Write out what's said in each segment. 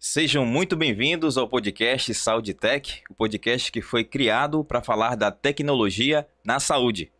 Sejam muito bem-vindos ao podcast Saúde Tech, o podcast que foi criado para falar da tecnologia na saúde.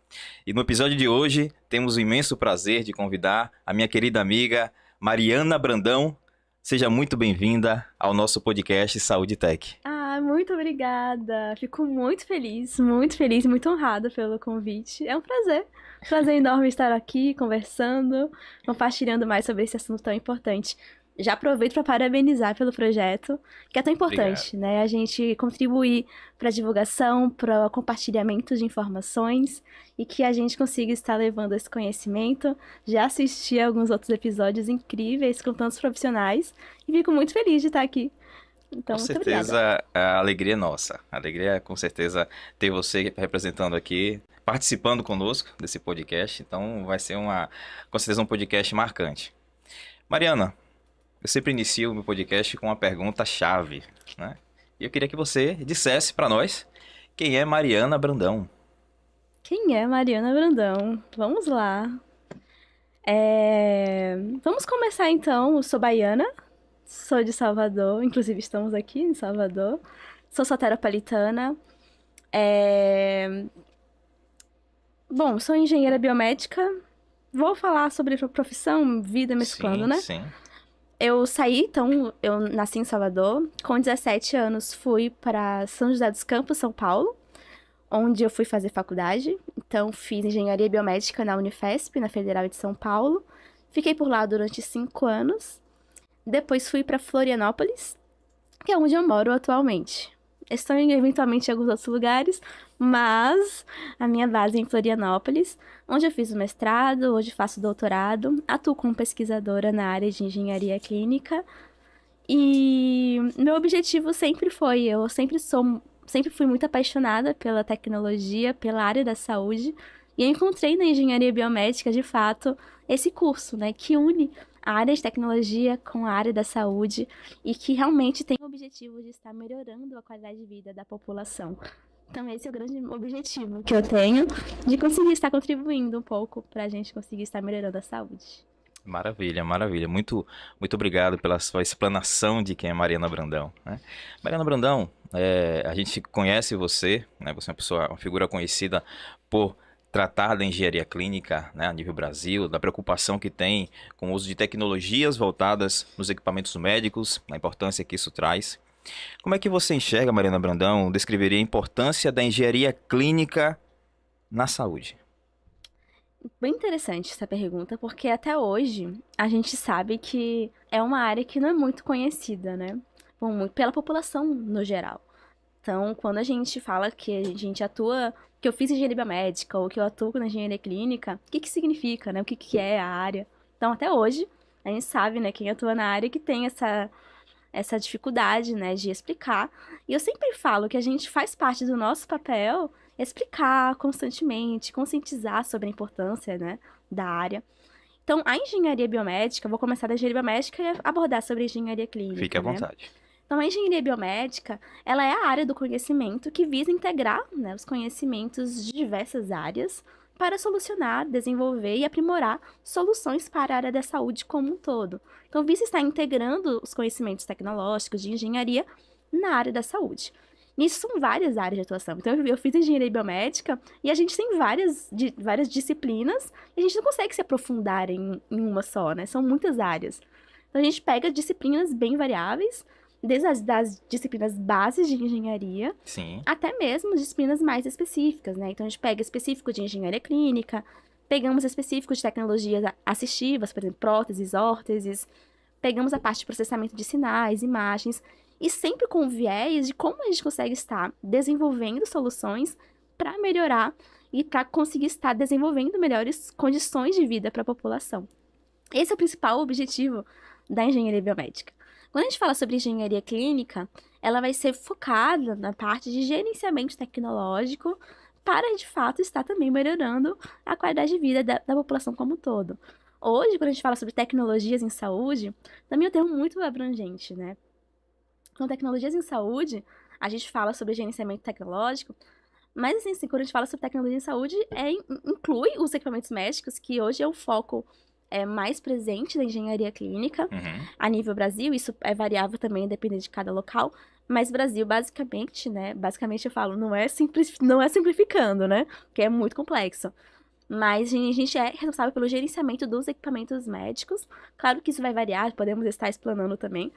E no episódio de hoje, temos o imenso prazer de convidar a minha querida amiga Mariana Brandão. Seja muito bem-vinda ao nosso podcast Saúde Tech. Muito obrigada. Fico muito feliz, muito honrada pelo convite. É um prazer. Prazer enorme estar aqui conversando, compartilhando mais sobre esse assunto tão importante. Já aproveito para parabenizar pelo projeto, que é tão importante, Obrigado. né? A gente contribuir para a divulgação, para o compartilhamento de informações e que a gente consiga estar levando esse conhecimento. Já assisti a alguns outros episódios incríveis com tantos profissionais e fico muito feliz de estar aqui. Com Então, muito obrigada. certeza, a alegria é nossa. A alegria é, com certeza, ter você representando aqui, participando conosco desse podcast. Então, vai ser com certeza, um podcast marcante. Mariana, eu sempre inicio o meu podcast com uma pergunta-chave, né? E eu queria que você dissesse para nós quem é Mariana Brandão. Quem é Mariana Brandão? Vamos lá. Vamos começar então. Eu sou baiana, sou de Salvador, inclusive estamos aqui em Salvador. Sou soteropolitana. É... Bom, sou engenheira biomédica. Vou falar sobre a profissão, vida mesclando, Sim, né? sim. Eu nasci em Salvador. Com 17 anos, fui para São José dos Campos, São Paulo, onde eu fui fazer faculdade. Então, fiz engenharia biomédica na Unifesp, na Federal de São Paulo. Fiquei por lá durante 5 anos. Depois fui para Florianópolis, que é onde eu moro atualmente. Estou eventualmente em alguns outros lugares, mas a minha base é em Florianópolis, onde eu fiz o mestrado, hoje faço doutorado, atuo como pesquisadora na área de engenharia clínica. E meu objetivo sempre fui muito apaixonada pela tecnologia, pela área da saúde, e eu encontrei na engenharia biomédica, de fato, esse curso, né, que une a área de tecnologia com a área da saúde e que realmente tem o objetivo de estar melhorando a qualidade de vida da população. Então, esse é o grande objetivo que eu tenho, de conseguir estar contribuindo um pouco para a gente conseguir estar melhorando a saúde. Maravilha, maravilha. Muito, muito obrigado pela sua explanação de quem é Mariana Brandão, né? Mariana Brandão, a gente conhece você, né? Você é uma figura conhecida por tratar da engenharia clínica, né, a nível Brasil, da preocupação que tem com o uso de tecnologias voltadas nos equipamentos médicos, a importância que isso traz. Como é que você enxerga, Mariana Brandão, descreveria a importância da engenharia clínica na saúde? Bem interessante essa pergunta, porque até hoje a gente sabe que é uma área que não é muito conhecida, né? Bom, pela população no geral. Então, quando a gente fala que a gente atua, que eu fiz engenharia biomédica ou que eu atuo na engenharia clínica, o que que significa, né? O que que é a área? Então, até hoje, a gente sabe, né, quem atua na área que tem essa dificuldade, né, de explicar. E eu sempre falo que a gente faz parte do nosso papel explicar constantemente, conscientizar sobre a importância, né, da área. Então, a engenharia biomédica, eu vou começar da engenharia biomédica e abordar sobre a engenharia Fique à clínica, né? vontade. Então, a engenharia biomédica, ela é a área do conhecimento que visa integrar, né, os conhecimentos de diversas áreas para solucionar, desenvolver e aprimorar soluções para a área da saúde como um todo. Então, visa estar integrando os conhecimentos tecnológicos de engenharia na área da saúde. Nisso são várias áreas de atuação. Então, eu fiz engenharia biomédica e a gente tem várias disciplinas e a gente não consegue se aprofundar em uma só, né? São muitas áreas. Então, a gente pega disciplinas bem variáveis, desde as das disciplinas bases de engenharia, Sim. até mesmo disciplinas mais específicas, né? Então, a gente pega específico de engenharia clínica, pegamos específico de tecnologias assistivas, por exemplo, próteses, órteses, pegamos a parte de processamento de sinais, imagens, e sempre com o viés de como a gente consegue estar desenvolvendo soluções para melhorar e para conseguir estar desenvolvendo melhores condições de vida para a população. Esse é o principal objetivo da engenharia biomédica. Quando a gente fala sobre engenharia clínica, ela vai ser focada na parte de gerenciamento tecnológico para, de fato, estar também melhorando a qualidade de vida da população como um todo. Hoje, quando a gente fala sobre tecnologias em saúde, também é um termo muito abrangente, né? Então, tecnologias em saúde, a gente fala sobre gerenciamento tecnológico, mas, assim, quando a gente fala sobre tecnologia em saúde, inclui os equipamentos médicos, que hoje é o foco é mais presente na engenharia clínica. Uhum. A nível Brasil, isso é variável também, dependendo de cada local. Mas Brasil, basicamente, né? Basicamente eu falo, não é simplificando, né? Porque é muito complexo. Mas a gente é responsável pelo gerenciamento dos equipamentos médicos. Claro que isso vai variar, podemos estar explanando também.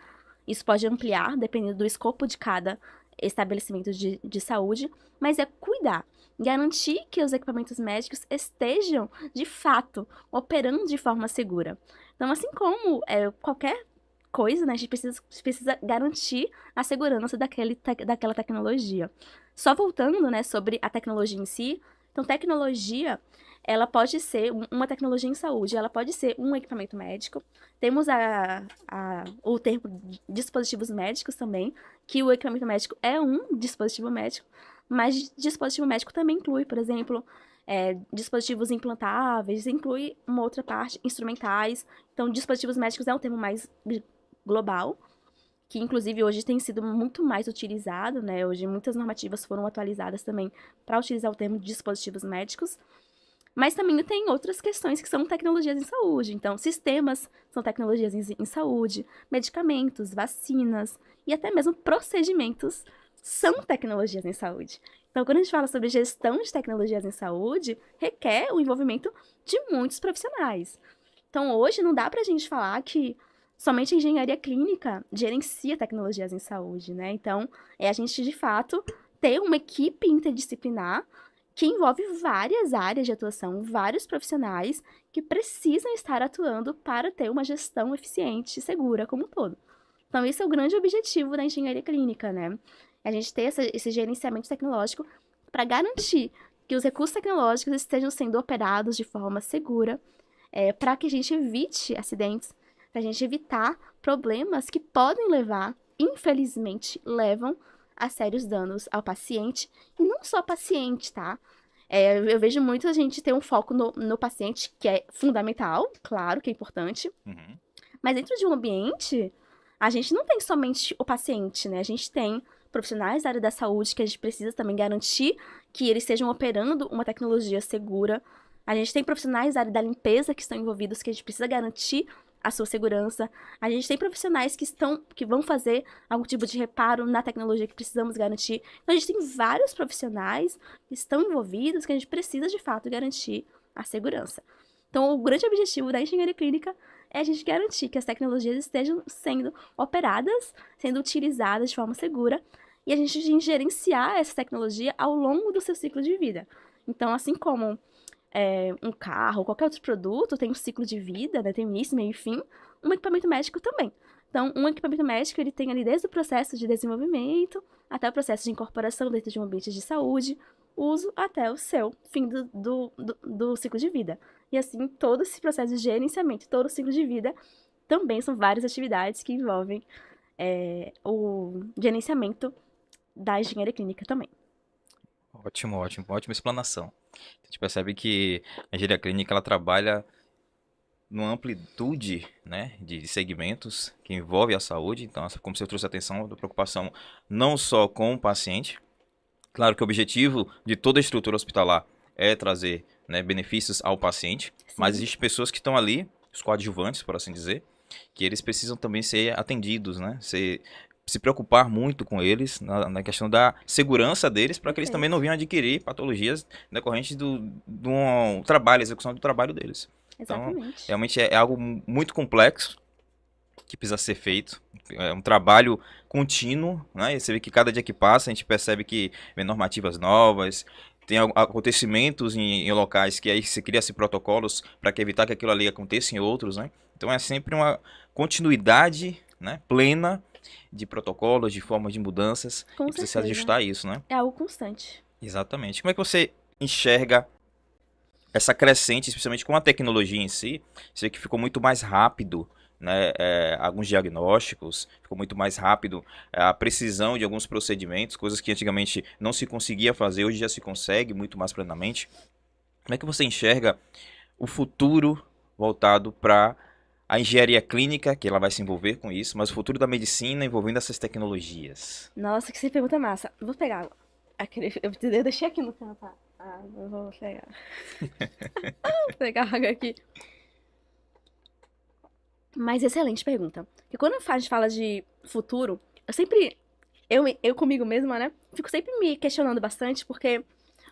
Isso pode ampliar, dependendo do escopo de cada estabelecimento de saúde, mas é cuidar, garantir que os equipamentos médicos estejam, de fato, operando de forma segura. Então, assim como qualquer coisa, né, a gente precisa garantir a segurança daquela tecnologia. Só voltando, né, sobre a tecnologia em si, então, tecnologia, ela pode ser uma tecnologia em saúde, ela pode ser um equipamento médico. Temos o termo dispositivos médicos também, que o equipamento médico é um dispositivo médico, mas dispositivo médico também inclui, por exemplo, dispositivos implantáveis, inclui uma outra parte, instrumentais. Então, dispositivos médicos é um termo mais global, que inclusive hoje tem sido muito mais utilizado, né? Hoje muitas normativas foram atualizadas também para utilizar o termo dispositivos médicos. Mas também tem outras questões que são tecnologias em saúde. Então, sistemas são tecnologias em saúde, medicamentos, vacinas e até mesmo procedimentos são tecnologias em saúde. Então, quando a gente fala sobre gestão de tecnologias em saúde, requer o envolvimento de muitos profissionais. Então, hoje não dá para a gente falar que somente a engenharia clínica gerencia tecnologias em saúde, né? Então, é a gente, de fato, ter uma equipe interdisciplinar que envolve várias áreas de atuação, vários profissionais que precisam estar atuando para ter uma gestão eficiente e segura como um todo. Então, esse é o grande objetivo da engenharia clínica, né? A gente ter esse gerenciamento tecnológico para garantir que os recursos tecnológicos estejam sendo operados de forma segura, para que a gente evite acidentes, para a gente evitar problemas que podem levar, infelizmente, levam a sérios danos ao paciente, e não só ao paciente, tá? Eu vejo muita gente ter um foco no paciente, que é fundamental, claro que é importante, Uhum. mas dentro de um ambiente, a gente não tem somente o paciente, né? A gente tem profissionais da área da saúde que a gente precisa também garantir que eles estejam operando uma tecnologia segura. A gente tem profissionais da área da limpeza que estão envolvidos, que a gente precisa garantir a sua segurança. A gente tem profissionais que vão fazer algum tipo de reparo na tecnologia que precisamos garantir. Então, a gente tem vários profissionais que estão envolvidos que a gente precisa, de fato, garantir a segurança. Então, o grande objetivo da engenharia clínica é a gente garantir que as tecnologias estejam sendo operadas, sendo utilizadas de forma segura, e a gente gerenciar essa tecnologia ao longo do seu ciclo de vida. Então, assim como um carro, qualquer outro produto tem um ciclo de vida, né, tem início, meio e fim, um equipamento médico também. Então, um equipamento médico, ele tem ali desde o processo de desenvolvimento até o processo de incorporação dentro de um ambiente de saúde, uso até o seu fim do ciclo de vida. E assim, todo esse processo de gerenciamento, todo o ciclo de vida, também são várias atividades que envolvem o gerenciamento da engenharia clínica também. Ótimo, ótimo, ótima explanação. A gente percebe que a engenharia clínica ela trabalha numa amplitude, né, de segmentos que envolve a saúde. Então, como você trouxe a atenção, da preocupação não só com o paciente. Claro que o objetivo de toda a estrutura hospitalar é trazer, né, benefícios ao paciente, mas Sim. existem pessoas que estão ali, os coadjuvantes, por assim dizer, que eles precisam também ser atendidos, né? Se preocupar muito com eles na questão da segurança deles, para que eles também Perfeito. não venham adquirir patologias decorrentes do trabalho, execução do trabalho deles. Então, Exatamente. realmente é algo muito complexo que precisa ser feito. É um trabalho contínuo, né? E você vê que cada dia que passa a gente percebe que vem normativas novas, tem acontecimentos em locais que aí se cria-se protocolos para evitar que aquilo ali aconteça em outros, né? Então é sempre uma continuidade, né, plena de protocolos, de formas de mudanças Com e precisa se certeza. ajustar a isso, né? É algo constante. Exatamente. Como é que você enxerga essa crescente, especialmente com a tecnologia em si? Você vê que ficou muito mais rápido, né, alguns diagnósticos, ficou muito mais rápido a precisão de alguns procedimentos, coisas que antigamente não se conseguia fazer, hoje já se consegue muito mais plenamente. Como é que você enxerga o futuro voltado para a engenharia clínica, que ela vai se envolver com isso, mas o futuro da medicina envolvendo essas tecnologias? Nossa, que você pergunta massa. Vou pegar eu deixei aqui no canto. Eu vou pegar. Vou pegar a água aqui. Mas excelente pergunta. Porque quando a gente fala de futuro, eu sempre, eu comigo mesma, né? Fico sempre me questionando bastante, porque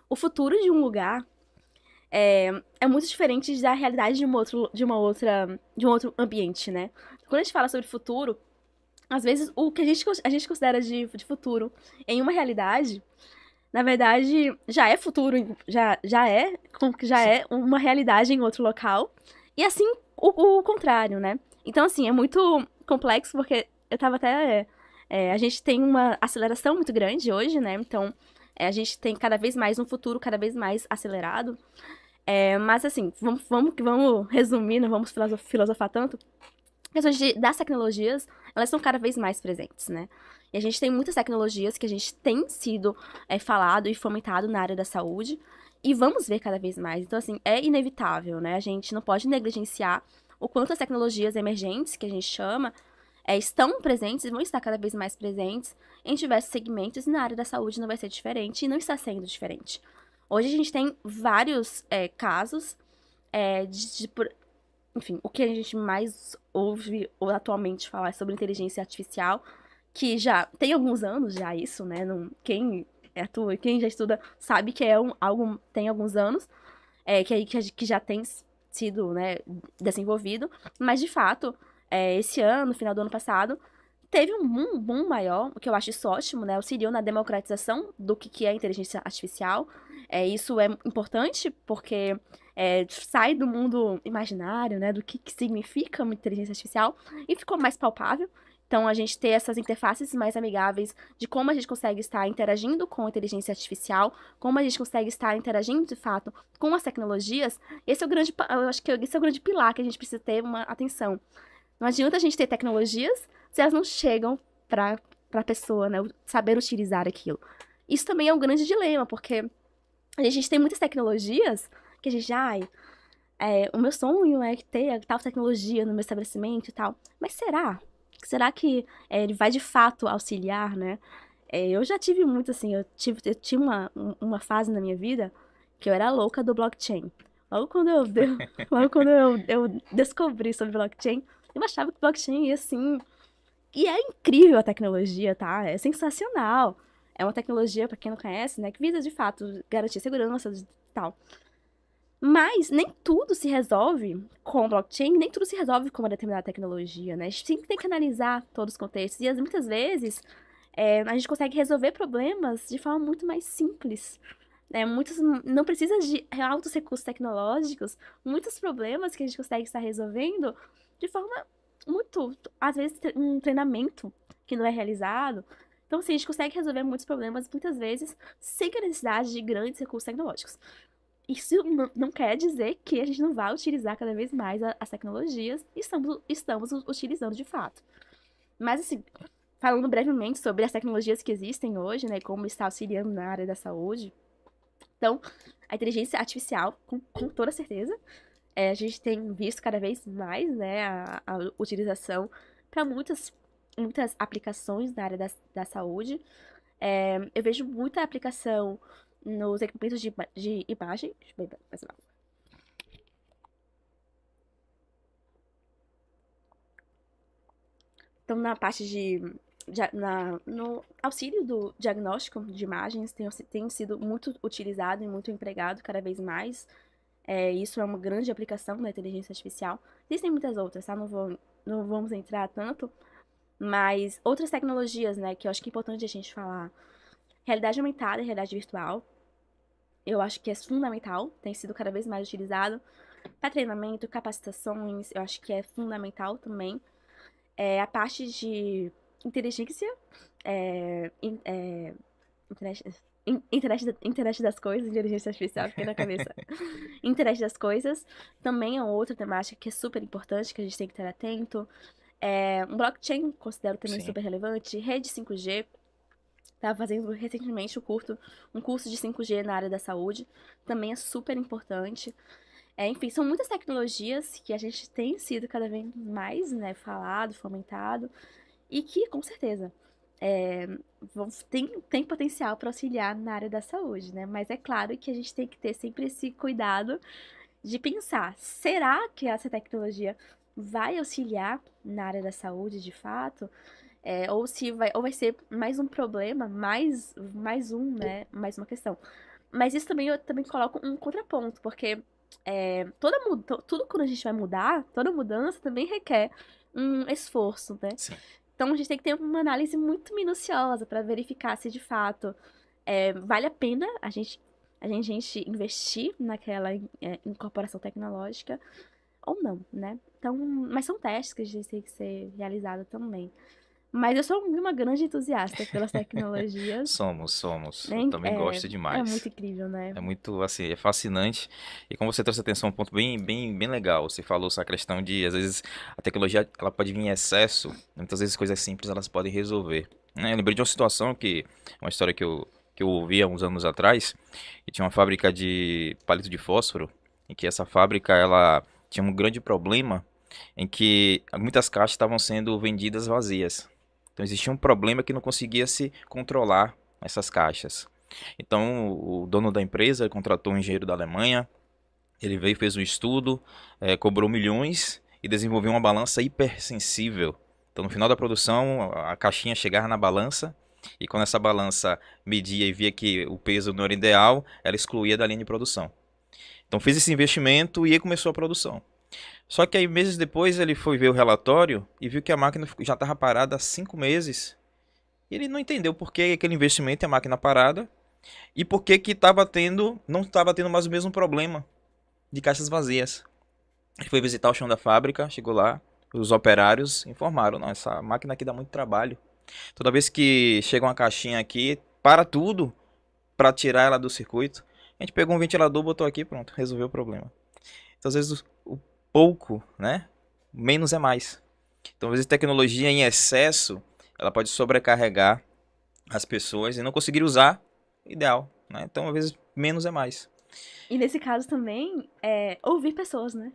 o futuro de um lugar é muito diferente da realidade de um outro ambiente, né? Quando a gente fala sobre futuro, às vezes o que a gente considera de futuro em uma realidade, na verdade, já é futuro, já Sim. é uma realidade em outro local. E assim, o contrário, né? Então, assim, é muito complexo, porque eu tava até. A gente tem uma aceleração muito grande hoje, né? Então, a gente tem cada vez mais um futuro cada vez mais acelerado. Mas, assim, vamos resumir, não vamos filosofar tanto. Questões das tecnologias, elas são cada vez mais presentes, né? E a gente tem muitas tecnologias que a gente tem sido falado e fomentado na área da saúde, e vamos ver cada vez mais. Então, assim, é inevitável, né? A gente não pode negligenciar o quanto as tecnologias emergentes, que a gente chama, estão presentes e vão estar cada vez mais presentes em diversos segmentos, e na área da saúde não vai ser diferente, e não está sendo diferente. Hoje a gente tem vários casos enfim, o que a gente mais ouve ou atualmente falar sobre inteligência artificial, que já tem alguns anos já isso, né? Não, quem atua, quem já estuda sabe que algo tem alguns anos, que já tem sido, né, desenvolvido, mas de fato, esse ano, final do ano passado, teve um boom maior, o que eu acho isso ótimo, né? Auxiliou na democratização do que é a inteligência artificial. Isso é importante porque sai do mundo imaginário, né? Do que significa uma inteligência artificial e ficou mais palpável. Então, a gente ter essas interfaces mais amigáveis de como a gente consegue estar interagindo com a inteligência artificial, como a gente consegue estar interagindo, de fato, com as tecnologias, eu acho que esse é o grande pilar que a gente precisa ter uma atenção. Não adianta a gente ter tecnologias se elas não chegam para a pessoa, né, saber utilizar aquilo. Isso também é um grande dilema, porque a gente tem muitas tecnologias que a gente, o meu sonho é ter tal tecnologia no meu estabelecimento e tal. Mas será? Será que ele vai de fato auxiliar, né? Eu já tive muito assim, eu tinha uma fase na minha vida que eu era louca do blockchain. Logo quando logo quando eu descobri sobre blockchain, eu achava que blockchain ia assim. E é incrível a tecnologia, tá? É sensacional. É uma tecnologia, pra quem não conhece, né, que visa de fato garantir segurança e tal. Mas nem tudo se resolve com blockchain, nem tudo se resolve com uma determinada tecnologia, né? A gente tem que analisar todos os contextos. E muitas vezes a gente consegue resolver problemas de forma muito mais simples. Não precisa de altos recursos tecnológicos, muitos problemas que a gente consegue estar resolvendo de forma muito, às vezes, um treinamento que não é realizado. Então, assim, a gente consegue resolver muitos problemas, muitas vezes, sem a necessidade de grandes recursos tecnológicos. Isso não quer dizer que a gente não vai utilizar cada vez mais as tecnologias, e estamos utilizando de fato. Mas, assim, falando brevemente sobre as tecnologias que existem hoje, né, como está auxiliando na área da saúde. Então, a inteligência artificial, com toda certeza, a gente tem visto cada vez mais, né, a utilização para muitas aplicações na área da saúde. Eu vejo muita aplicação nos equipamentos de imagem. Deixa eu ver mais lá. Então, na parte no auxílio do diagnóstico de imagens, tem sido muito utilizado e muito empregado cada vez mais. Isso é uma grande aplicação da inteligência artificial. Existem muitas outras, tá? Não vamos entrar tanto, mas outras tecnologias, né, que eu acho que é importante a gente falar. Realidade aumentada e realidade virtual, eu acho que é fundamental, tem sido cada vez mais utilizado para treinamento, capacitações, eu acho que é fundamental também. A parte de inteligência, é, in- é, internet, internet das coisas, inteligência artificial, fiquei na cabeça. Internet das coisas também é outra temática que é super importante, que a gente tem que estar atento. Um blockchain considero também Sim. super relevante. Rede 5G, estava fazendo recentemente um curso de 5G na área da saúde, também é super importante. Enfim, são muitas tecnologias que a gente tem sido cada vez mais, né, falado, fomentado, e que, com certeza, é, tem potencial para auxiliar na área da saúde, né? Mas é claro que a gente tem que ter sempre esse cuidado de pensar, será que essa tecnologia vai auxiliar na área da saúde de fato, ou vai ser mais um problema, mais um, né? Mais uma questão. Mas isso também eu também coloco um contraponto, porque tudo quando a gente vai mudar, toda mudança também requer um esforço, né? Sim. Então a gente tem que ter uma análise muito minuciosa para verificar se de fato vale a pena a gente investir naquela incorporação tecnológica ou não, né? Então, mas são testes que a gente tem que ser realizados também. Mas eu sou uma grande entusiasta pelas tecnologias, Somos. né? Eu também É, gosto é muito demais. incrível, né? É muito, assim, é fascinante. E como você trouxe atenção, um ponto bem legal. Você falou essa questão de, às vezes, a tecnologia ela pode vir em excesso. Muitas vezes coisas simples elas podem resolver. Né? Eu lembrei de uma situação uma história que eu ouvi há uns anos atrás, que tinha uma fábrica de palito de fósforo, em que essa fábrica, ela tinha um grande problema em que muitas caixas estavam sendo vendidas vazias. Então existia um problema que não conseguia se controlar essas caixas. Então, o dono da empresa contratou um engenheiro da Alemanha, ele veio, fez um estudo, cobrou milhões e desenvolveu uma balança hipersensível. Então, no final da produção, a caixinha chegava na balança e quando essa balança media e via que o peso não era ideal, ela excluía da linha de produção. Então, fez esse investimento e aí começou a produção. Só que aí, meses depois, ele foi ver o relatório e viu que a máquina já estava parada há 5 meses. E ele não entendeu por que aquele investimento e a máquina parada e por que que não estava tendo mais o mesmo problema de caixas vazias. Ele foi visitar o chão da fábrica, chegou lá, os operários informaram, não, essa máquina aqui dá muito trabalho. Toda vez que chega uma caixinha aqui, para tudo para tirar ela do circuito. A gente pegou um ventilador, botou aqui, pronto, resolveu o problema. Então, às vezes o pouco, né? Menos é mais. Então, às vezes tecnologia em excesso, ela pode sobrecarregar as pessoas e não conseguir usar ideal, né? Então, às vezes menos é mais. E nesse caso também, ouvir pessoas, né?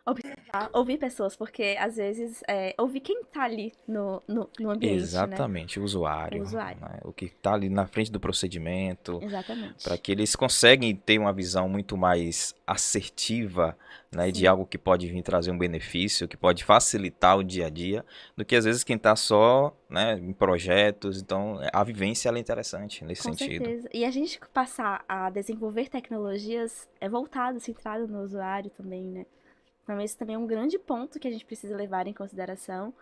Observar, ouvir pessoas, porque às vezes ouvir quem tá ali no ambiente, né? Exatamente, o O usuário, usuário. né? O que está ali na frente do procedimento, para Exatamente. que eles conseguem ter uma visão muito mais assertiva, né, de Sim, algo que pode vir trazer um benefício, que pode facilitar o dia a dia, do que às vezes quem está só, né, em projetos. Então, a vivência ela é interessante nesse com sentido. certeza. E a gente passar a desenvolver tecnologias voltado, centrado no usuário também, né? Então, esse também é um grande ponto que a gente precisa levar em consideração.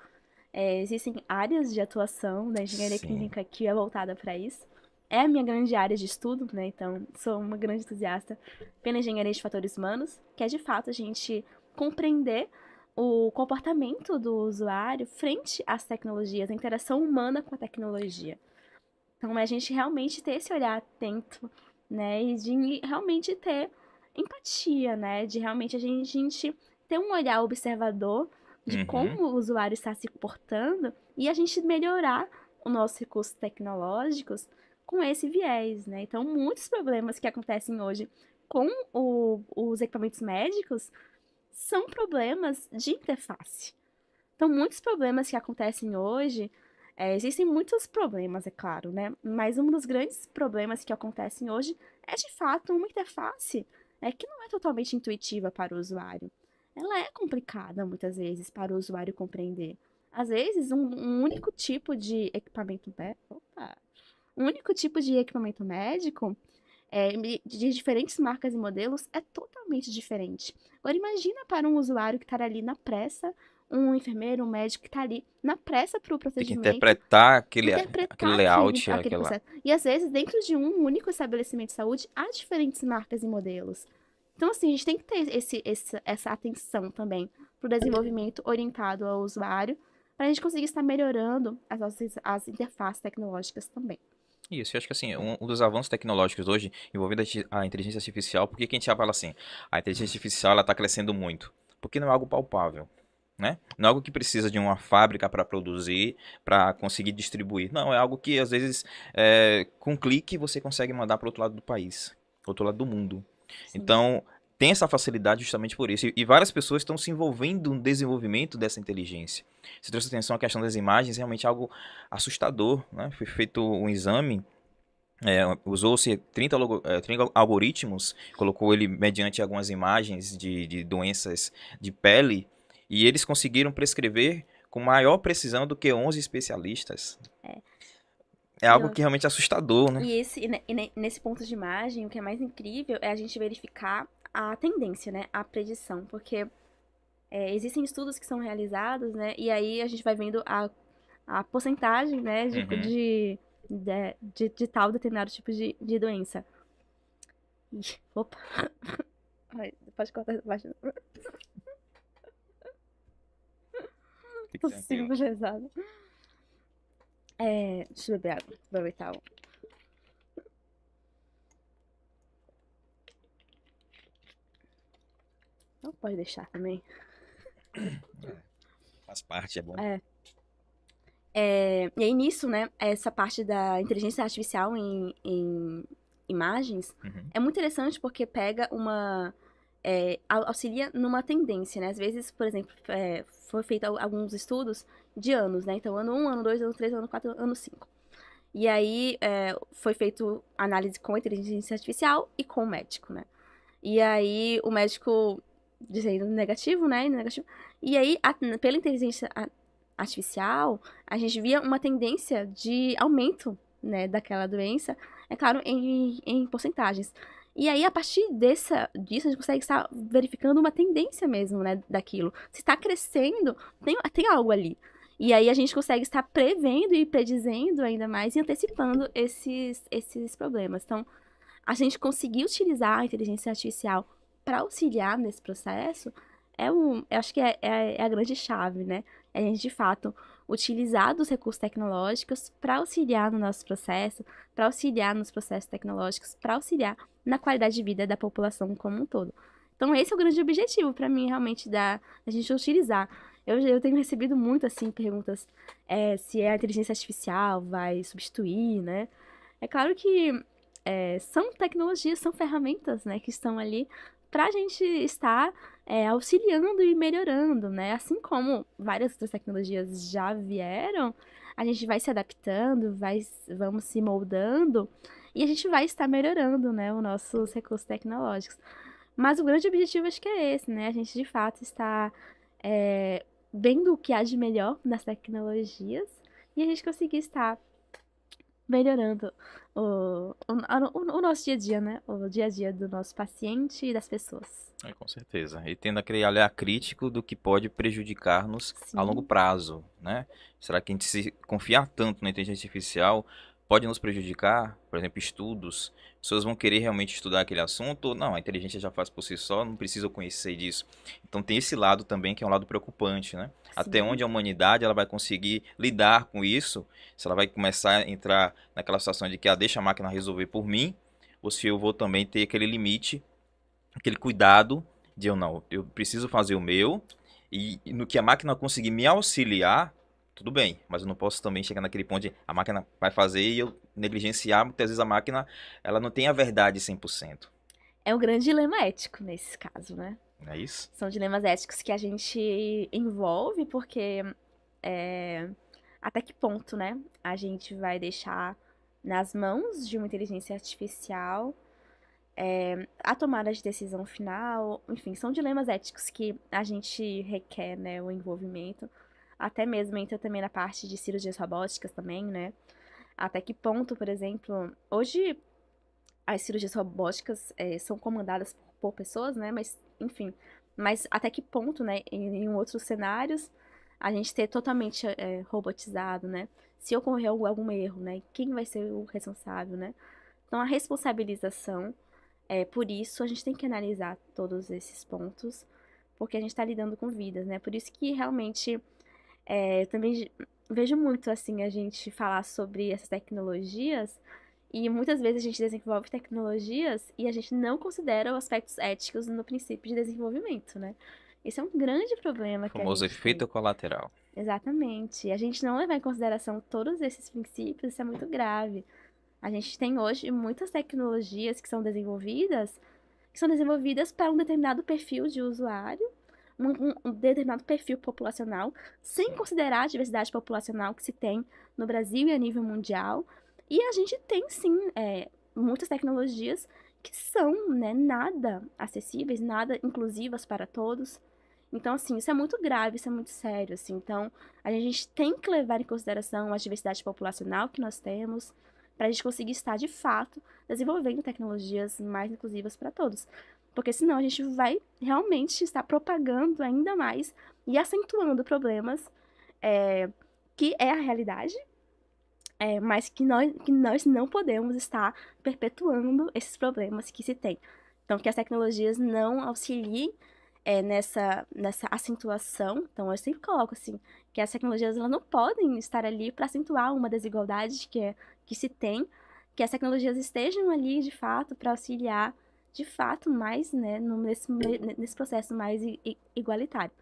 Existem áreas de atuação da engenharia Sim. clínica que é voltada para isso. É a minha grande área de estudo, né? Então, sou uma grande entusiasta pela engenharia de fatores humanos, que é de fato a gente compreender o comportamento do usuário frente às tecnologias, a interação humana com a tecnologia. Então, é a gente realmente ter esse olhar atento, né? E de realmente ter empatia, né? De realmente a gente ter um olhar observador de Uhum. como o usuário está se comportando e a gente melhorar os nossos recursos tecnológicos com esse viés, né? Então, muitos problemas que acontecem hoje com os equipamentos médicos são problemas de interface. Então, muitos problemas que acontecem hoje, existem muitos problemas, é claro, né? Mas um dos grandes problemas que acontecem hoje é, de fato, uma interface que não é totalmente intuitiva para o usuário. Ela é complicada, muitas vezes, para o usuário compreender. Às vezes, um único tipo de equipamento... Opa! Um único tipo de equipamento médico de diferentes marcas e modelos é totalmente diferente. Agora imagina para um usuário que está ali na pressa, um enfermeiro, um médico que está ali na pressa para o Tem que procedimento, interpretar aquele interpretar aquele, layout, aquele aquela. processo. E às vezes, dentro de um único estabelecimento de saúde, há diferentes marcas e modelos. Então, assim, a gente tem que ter essa atenção também para o desenvolvimento orientado ao usuário, para a gente conseguir estar melhorando as interfaces tecnológicas também. Isso, eu acho que assim, um dos avanços tecnológicos hoje envolvendo a inteligência artificial, por que que a gente já fala assim, a inteligência artificial ela está crescendo muito? Porque não é algo palpável, né? Não é algo que precisa de uma fábrica para produzir, para conseguir distribuir. Não, é algo que às vezes com um clique você consegue mandar para outro lado do país, outro lado do mundo. Sim, Então, tem essa facilidade justamente por isso. E várias pessoas estão se envolvendo no desenvolvimento dessa inteligência. Se trouxe atenção à questão das imagens, realmente é algo assustador, né? Foi feito um exame, usou-se 30 algoritmos, colocou ele mediante algumas imagens de doenças de pele, E eles conseguiram prescrever com maior precisão do que 11 especialistas. É. É E, algo que realmente é assustador, né? nesse ponto de imagem, o que é mais incrível é a gente verificar a tendência, né? A predição. Porque existem estudos que são realizados, né? E aí a gente vai vendo a porcentagem, né? Uhum. De tal determinado tipo de doença. Ih, opa. Ai, pode cortar essa parte. Fique Tô tranquilo. sentindo pesado. Deixa eu beber água. Aproveitar. Não pode deixar também. Faz parte, é bom. E aí, nisso, né, essa parte da inteligência artificial em imagens Uhum. é muito interessante porque pega auxilia numa tendência, né? Às vezes, por exemplo, foi feito alguns estudos de anos, né? Então, ano 1, ano 2, ano 3, ano 4, ano 5. E aí, foi feito análise com a inteligência artificial e com o médico, né? E aí, o médico dizendo negativo, né? Negativo. E aí, pela inteligência artificial, a gente via uma tendência de aumento, né, daquela doença, é claro, em porcentagens. E aí, a partir disso, a gente consegue estar verificando uma tendência mesmo, né, daquilo. Se está crescendo, tem algo ali. E aí, a gente consegue estar prevendo e predizendo ainda mais e antecipando esses problemas. Então, a gente conseguir utilizar a inteligência artificial para auxiliar nesse processo eu acho que é a grande chave, né? É a gente, de fato, utilizar dos recursos tecnológicos para auxiliar no nosso processo, para auxiliar nos processos tecnológicos, para auxiliar na qualidade de vida da população como um todo. Então, esse é o grande objetivo para mim, realmente, a gente utilizar. Eu tenho recebido muito, assim, perguntas se a inteligência artificial vai substituir, né? É claro que são tecnologias, são ferramentas, né, que estão ali para a gente estar auxiliando e melhorando, né? Assim como várias outras tecnologias já vieram, a gente vai se adaptando, vamos se moldando e a gente vai estar melhorando, né, os nossos recursos tecnológicos. Mas o grande objetivo acho que é esse, né? A gente de fato está vendo o que há de melhor nas tecnologias e a gente conseguir estar melhorando o nosso dia a dia, né? O dia a dia do nosso paciente e das pessoas. Com certeza. E tendo aquele olhar crítico do que pode prejudicar-nos a longo Sim, prazo, né? Será que a gente se confiar tanto na inteligência artificial pode nos prejudicar? Por exemplo, estudos. As pessoas vão querer realmente estudar aquele assunto ou não, a inteligência já faz por si só, não precisa conhecer disso. Então tem esse lado também que é um lado preocupante, né? Até sim. onde a humanidade ela vai conseguir lidar com isso? Se ela vai começar a entrar naquela situação de que deixa a máquina resolver por mim, ou se eu vou também ter aquele limite, aquele cuidado de eu não, eu preciso fazer o meu e no que a máquina conseguir me auxiliar, tudo bem, mas eu não posso também chegar naquele ponto de a máquina vai fazer e eu negligenciar, muitas vezes a máquina, ela não tem a verdade 100%. É um grande dilema ético nesse caso, né? Não é isso? São dilemas éticos que a gente envolve porque até que ponto, né? A gente vai deixar nas mãos de uma inteligência artificial a tomada de decisão final, enfim, são dilemas éticos que a gente requer, né, o envolvimento. Até mesmo entra também na parte de cirurgias robóticas também, né? Até que ponto, por exemplo, hoje as cirurgias robóticas são comandadas por pessoas, né? Mas, enfim, mas até que ponto, né, em outros cenários, a gente ter totalmente robotizado, né? Se ocorrer algum erro, né? Quem vai ser o responsável, né? Então, a responsabilização por isso, a gente tem que analisar todos esses pontos, porque a gente está lidando com vidas, né? Por isso que realmente eu também vejo muito assim a gente falar sobre essas tecnologias e muitas vezes a gente desenvolve tecnologias e a gente não considera os aspectos éticos no princípio de desenvolvimento, né? Esse é um grande problema O que a famoso gente tem. efeito colateral. Exatamente. E a gente não levar em consideração todos esses princípios, isso é muito grave. A gente tem hoje muitas tecnologias que são desenvolvidas para um determinado perfil de usuário, um determinado perfil populacional, sem Sim. considerar a diversidade populacional que se tem no Brasil e a nível mundial. E a gente tem, sim, muitas tecnologias que são, né, nada acessíveis, nada inclusivas para todos. Então, assim, isso é muito grave, isso é muito sério, assim. Então, a gente tem que levar em consideração a diversidade populacional que nós temos, para a gente conseguir estar, de fato, desenvolvendo tecnologias mais inclusivas para todos. Porque senão a gente vai realmente estar propagando ainda mais e acentuando problemas é, que é a realidade, mas que nós não podemos estar perpetuando esses problemas que se tem. Então, que as tecnologias não auxiliem nessa acentuação. Então, eu sempre coloco assim, que as tecnologias elas não podem estar ali para acentuar uma desigualdade que se tem, que as tecnologias estejam ali, de fato, para auxiliar, de fato, mais, né, nesse processo mais igualitário.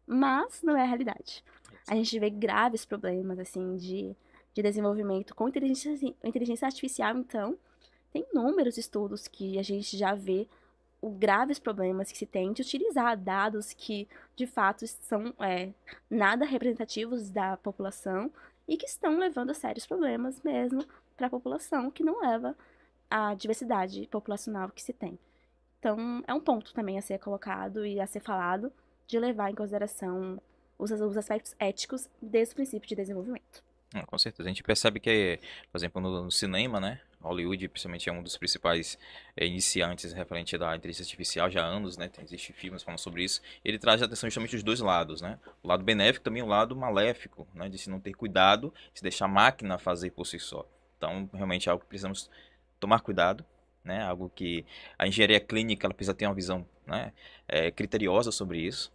Mas não é a realidade. A gente vê graves problemas, assim, de desenvolvimento com inteligência artificial, então, tem inúmeros estudos que a gente já vê os graves problemas que se tem de utilizar dados que, de fato, são nada representativos da população e que estão levando a sérios problemas mesmo para a população, que não leva à diversidade populacional que se tem. Então, é um ponto também a ser colocado e a ser falado de levar em consideração os aspectos éticos desse princípio de desenvolvimento. Com certeza. A gente percebe que, por exemplo, no cinema, né? Hollywood, principalmente, é um dos principais iniciantes referente da inteligência artificial já há anos, né? Existem filmes falando sobre isso. Ele traz a atenção justamente os dois lados, né? O lado benéfico também o lado maléfico, né? De se não ter cuidado, se deixar a máquina fazer por si só. Então, realmente é algo que precisamos tomar cuidado, né? Algo que a engenharia clínica ela precisa ter uma visão, né? Criteriosa sobre isso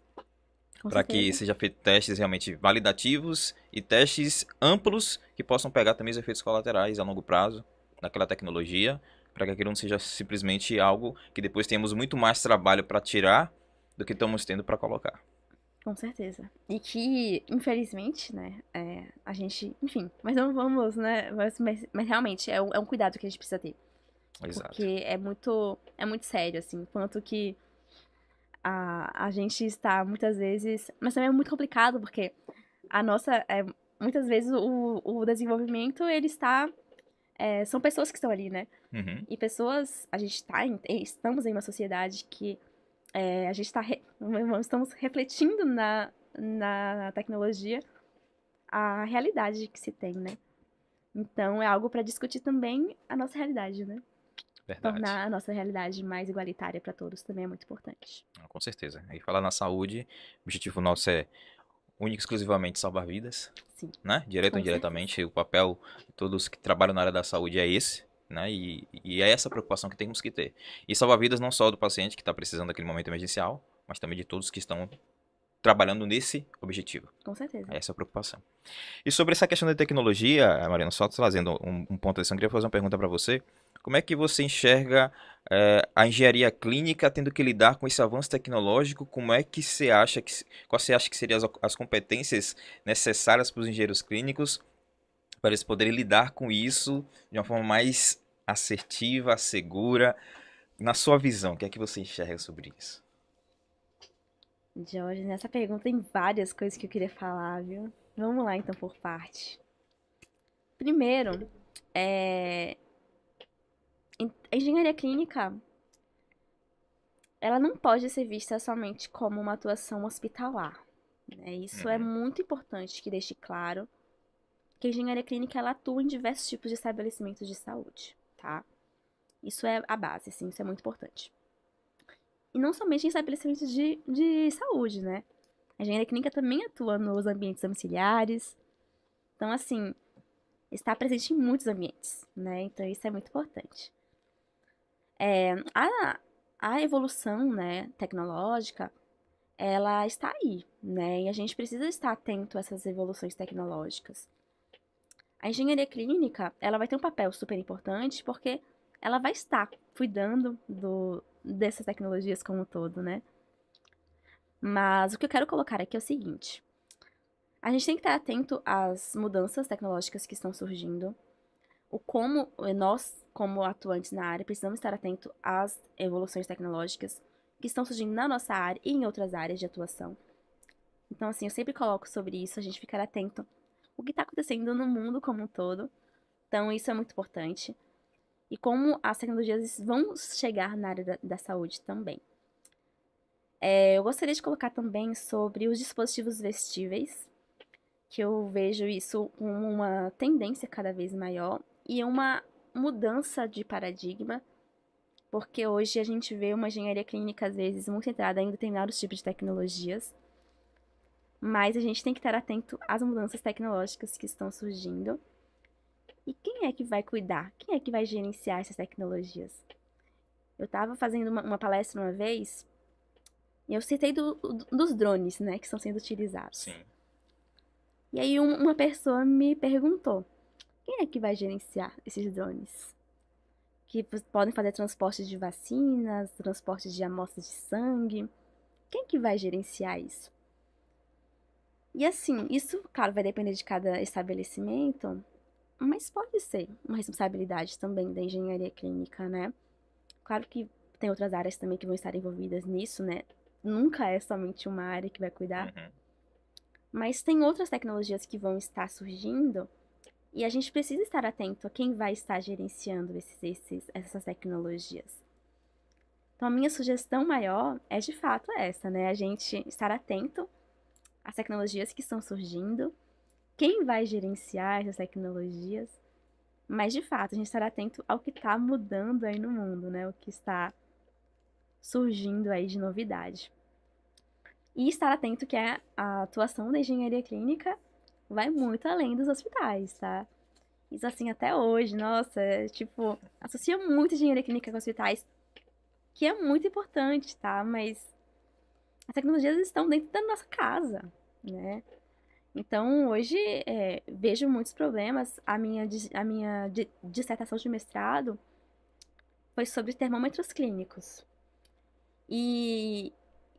Com para que certeza. seja feito testes realmente validativos e testes amplos que possam pegar também os efeitos colaterais a longo prazo daquela tecnologia, para que aquilo não seja simplesmente algo que depois tenhamos muito mais trabalho para tirar do que estamos tendo para colocar. Com certeza. E que, infelizmente, né, a gente, enfim, mas não vamos, né, mas realmente é um cuidado que a gente precisa ter. Exato. Porque é muito sério, assim, quanto que a gente está muitas vezes. Mas também é muito complicado, porque a nossa. Muitas vezes o desenvolvimento, ele está. São pessoas que estão ali, né? Uhum. E pessoas. A gente estamos em uma sociedade que a gente estamos refletindo na tecnologia a realidade que se tem, né? Então é algo para discutir também a nossa realidade, né? Verdade. Tornar a nossa realidade mais igualitária para todos também é muito importante. Com certeza. E falar na saúde, o objetivo nosso é único e exclusivamente salvar vidas, Sim, né? Direto ou com certeza. indiretamente, o papel de todos que trabalham na área da saúde é esse, né? E é essa preocupação que temos que ter. E salvar vidas não só do paciente que está precisando daquele momento emergencial, mas também de todos que estão trabalhando nesse objetivo. Com certeza. Essa é a preocupação. E sobre essa questão da tecnologia, Mariana, só trazendo um ponto desse, eu queria fazer uma pergunta para você. Como é que você enxerga a engenharia clínica tendo que lidar com esse avanço tecnológico? Como é que você acha quais você acha que seriam as competências necessárias para os engenheiros clínicos para eles poderem lidar com isso de uma forma mais assertiva, segura? Na sua visão, o que é que você enxerga sobre isso? Jorge, nessa pergunta tem várias coisas que eu queria falar, viu? Vamos lá então por parte. Primeiro, a engenharia clínica, ela não pode ser vista somente como uma atuação hospitalar, né? Isso é Uhum, muito importante que deixe claro que a engenharia clínica ela atua em diversos tipos de estabelecimentos de saúde, tá? Isso é a base, assim, isso é muito importante. E não somente em estabelecimentos de saúde, né? A engenharia clínica também atua nos ambientes domiciliares. Então, assim, está presente em muitos ambientes, né? Então, isso é muito importante. A evolução, né, tecnológica, ela está aí, né? E a gente precisa estar atento a essas evoluções tecnológicas. A engenharia clínica, ela vai ter um papel super importante porque ela vai estar cuidando dessas tecnologias como um todo, né? Mas o que eu quero colocar aqui é o seguinte: a gente tem que estar atento às mudanças tecnológicas que estão surgindo, o como nós, como atuantes na área, precisamos estar atento às evoluções tecnológicas que estão surgindo na nossa área e em outras áreas de atuação. Então, assim, eu sempre coloco sobre isso, a gente ficar atento o que está acontecendo no mundo como um todo. Então, isso é muito importante. E como as tecnologias vão chegar na área da saúde também. Eu gostaria de colocar também sobre os dispositivos vestíveis, que eu vejo isso como uma tendência cada vez maior e uma mudança de paradigma, porque hoje a gente vê uma engenharia clínica, às vezes, muito centrada em determinados tipos de tecnologias, mas a gente tem que estar atento às mudanças tecnológicas que estão surgindo. E quem é que vai cuidar? Quem é que vai gerenciar essas tecnologias? Eu estava fazendo uma palestra uma vez e eu citei dos drones, né, que estão sendo utilizados. Sim. E aí uma pessoa me perguntou, quem é que vai gerenciar esses drones? Que podem fazer transporte de vacinas, transporte de amostras de sangue. Quem que vai gerenciar isso? E assim, isso, claro, vai depender de cada estabelecimento, mas pode ser uma responsabilidade também da engenharia clínica, né? Claro que tem outras áreas também que vão estar envolvidas nisso, né? Nunca é somente uma área que vai cuidar, Uhum. mas tem outras tecnologias que vão estar surgindo e a gente precisa estar atento a quem vai estar gerenciando essas tecnologias. Então, a minha sugestão maior é de fato essa, né? A gente estar atento às tecnologias que estão surgindo, quem vai gerenciar essas tecnologias, mas de fato a gente estar atento ao que está mudando aí no mundo, né? O que está surgindo aí de novidade. E estar atento que a atuação da engenharia clínica vai muito além dos hospitais, tá? Isso assim até hoje, nossa, tipo, associa muito engenharia clínica com hospitais, que é muito importante, tá? Mas as tecnologias estão dentro da nossa casa, né? Então, hoje, vejo muitos problemas. A minha dissertação de mestrado foi sobre termômetros clínicos. E,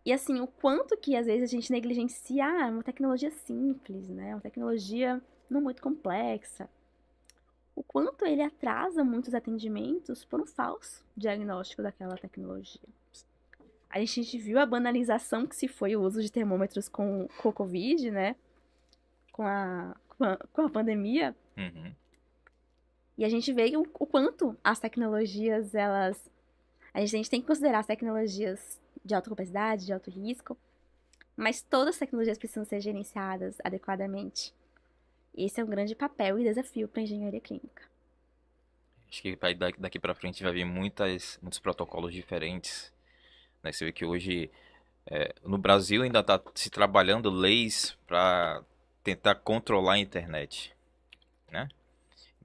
e assim, o quanto que às vezes a gente negligencia uma tecnologia simples, né? Uma tecnologia não muito complexa. O quanto ele atrasa muitos atendimentos por um falso diagnóstico daquela tecnologia. A gente viu a banalização que se foi o uso de termômetros com o Covid, né? Com a pandemia. Uhum. E a gente vê o quanto as tecnologias, elas. A gente tem que considerar as tecnologias de alta complexidade, de alto risco, mas todas as tecnologias precisam ser gerenciadas adequadamente. Esse é um grande papel e desafio para a engenharia clínica. Acho que daqui para frente vai vir muitos protocolos diferentes, né? Você vê que hoje no Brasil ainda está se trabalhando leis para tentar controlar a internet, né?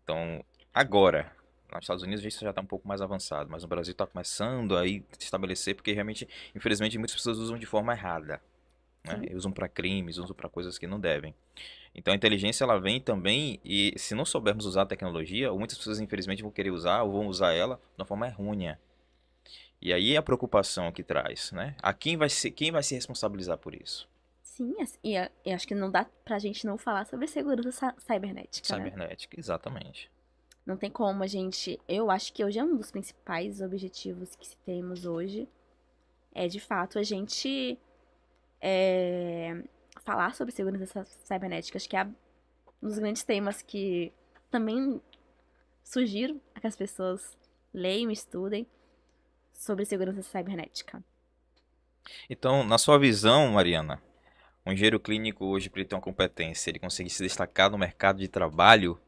Então, agora, nos Estados Unidos isso já está um pouco mais avançado, mas no Brasil está começando aí a se estabelecer porque realmente, infelizmente, muitas pessoas usam de forma errada, né? Sim, Usam para crimes, usam para coisas que não devem. Então a inteligência ela vem também e se não soubermos usar a tecnologia, muitas pessoas infelizmente vão querer usar ou vão usar ela de uma forma errônea. E aí é a preocupação que traz, né? A quem vai se responsabilizar por isso? sim, e acho que não dá pra gente não falar sobre segurança cibernética, né? Cybernética, exatamente. Não tem como a gente. Eu acho que hoje é um dos principais objetivos que temos hoje. É de fato a gente falar sobre segurança cibernética. Acho que é um dos grandes temas que também sugiro a que as pessoas leiam e estudem sobre segurança cibernética. Então, na sua visão, Mariana, um engenheiro clínico hoje, para ele ter uma competência, ele conseguir se destacar no mercado de trabalho,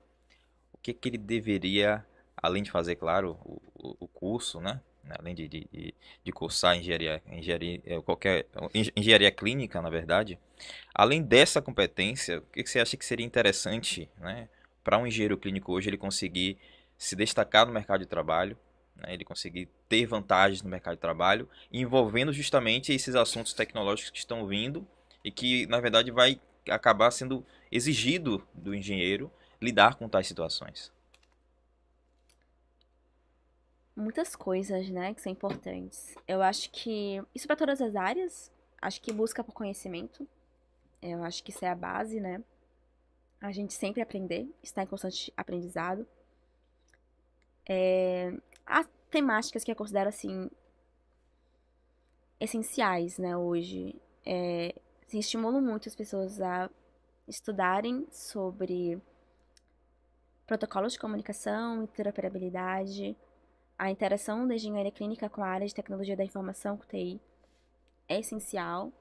o que que ele deveria, além de fazer, claro, o curso, né? Além de cursar engenharia clínica, na verdade, além dessa competência, o que que você acha que seria interessante, né, para um engenheiro clínico hoje ele conseguir se destacar no mercado de trabalho, né, ele conseguir ter vantagens no mercado de trabalho, envolvendo justamente esses assuntos tecnológicos que estão vindo e que, na verdade, vai acabar sendo exigido do engenheiro lidar com tais situações. Muitas coisas, né, que são importantes. Eu acho que isso para todas as áreas. Acho que busca por conhecimento. Eu acho que isso é a base, né? A gente sempre aprender, estar em constante aprendizado. As temáticas que eu considero assim essenciais, né, hoje, assim, estimulo muito as pessoas a estudarem sobre protocolos de comunicação, interoperabilidade, a interação da engenharia clínica com a área de tecnologia da informação, com TI. é essencial.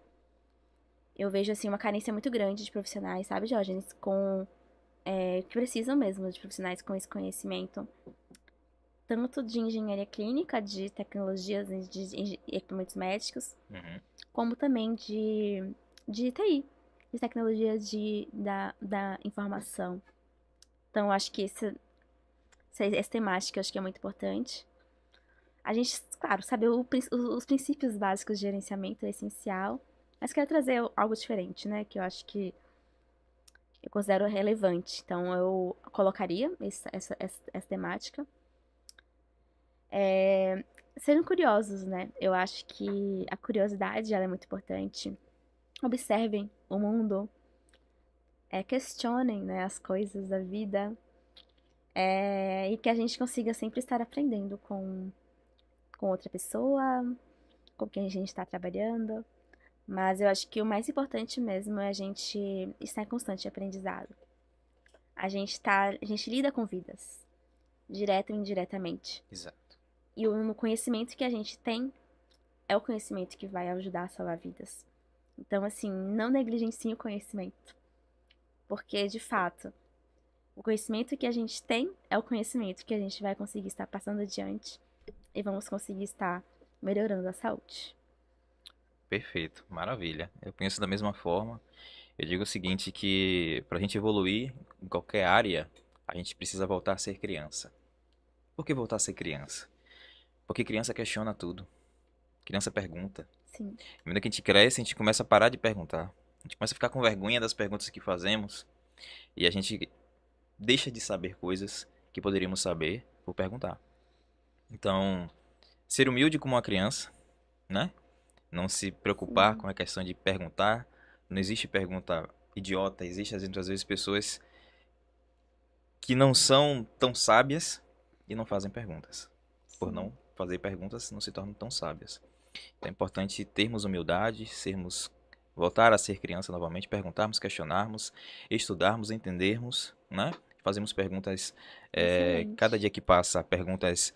Eu vejo, assim, uma carência muito grande de profissionais, sabe, Diógenes? Que precisam mesmo de profissionais com esse conhecimento, tanto de engenharia clínica, de tecnologias, de equipamentos médicos, Uhum. como também de TI, de tecnologias da informação. Então, eu acho que essa temática eu acho que é muito importante. A gente, claro, saber os princípios básicos de gerenciamento é essencial, mas quero trazer algo diferente, né? Que eu acho que eu considero relevante. Então, eu colocaria essa temática. Sejam curiosos, né? Eu acho que a curiosidade ela é muito importante. Observem o mundo, questionem, né, as coisas da vida, e que a gente consiga sempre estar aprendendo com outra pessoa, com quem a gente está trabalhando. Mas eu acho que o mais importante mesmo é a gente estar em constante aprendizado. A gente lida com vidas, direto e indiretamente. Exato. E o conhecimento que a gente tem é o conhecimento que vai ajudar a salvar vidas. Então, assim, não negligencie o conhecimento. Porque, de fato, o conhecimento que a gente tem é o conhecimento que a gente vai conseguir estar passando adiante e vamos conseguir estar melhorando a saúde. Perfeito, maravilha. Eu penso da mesma forma. Eu digo o seguinte, que para a gente evoluir em qualquer área, a gente precisa voltar a ser criança. Por que voltar a ser criança? Porque criança questiona tudo. Criança pergunta. Sim, À medida que a gente cresce, a gente começa a parar de perguntar. A gente começa a ficar com vergonha das perguntas que fazemos. E a gente deixa de saber coisas que poderíamos saber por perguntar. Então, ser humilde como uma criança, né? Não se preocupar sim, com a questão de perguntar. Não existe pergunta idiota. Existe, às vezes, pessoas que não são tão sábias e não fazem perguntas. Por sim. não fazer perguntas, não se tornam tão sábias. Então é importante termos humildade, voltar a ser criança novamente, perguntarmos, questionarmos, estudarmos, entendermos, né? Fazemos perguntas, cada Excelente. dia que passa, perguntas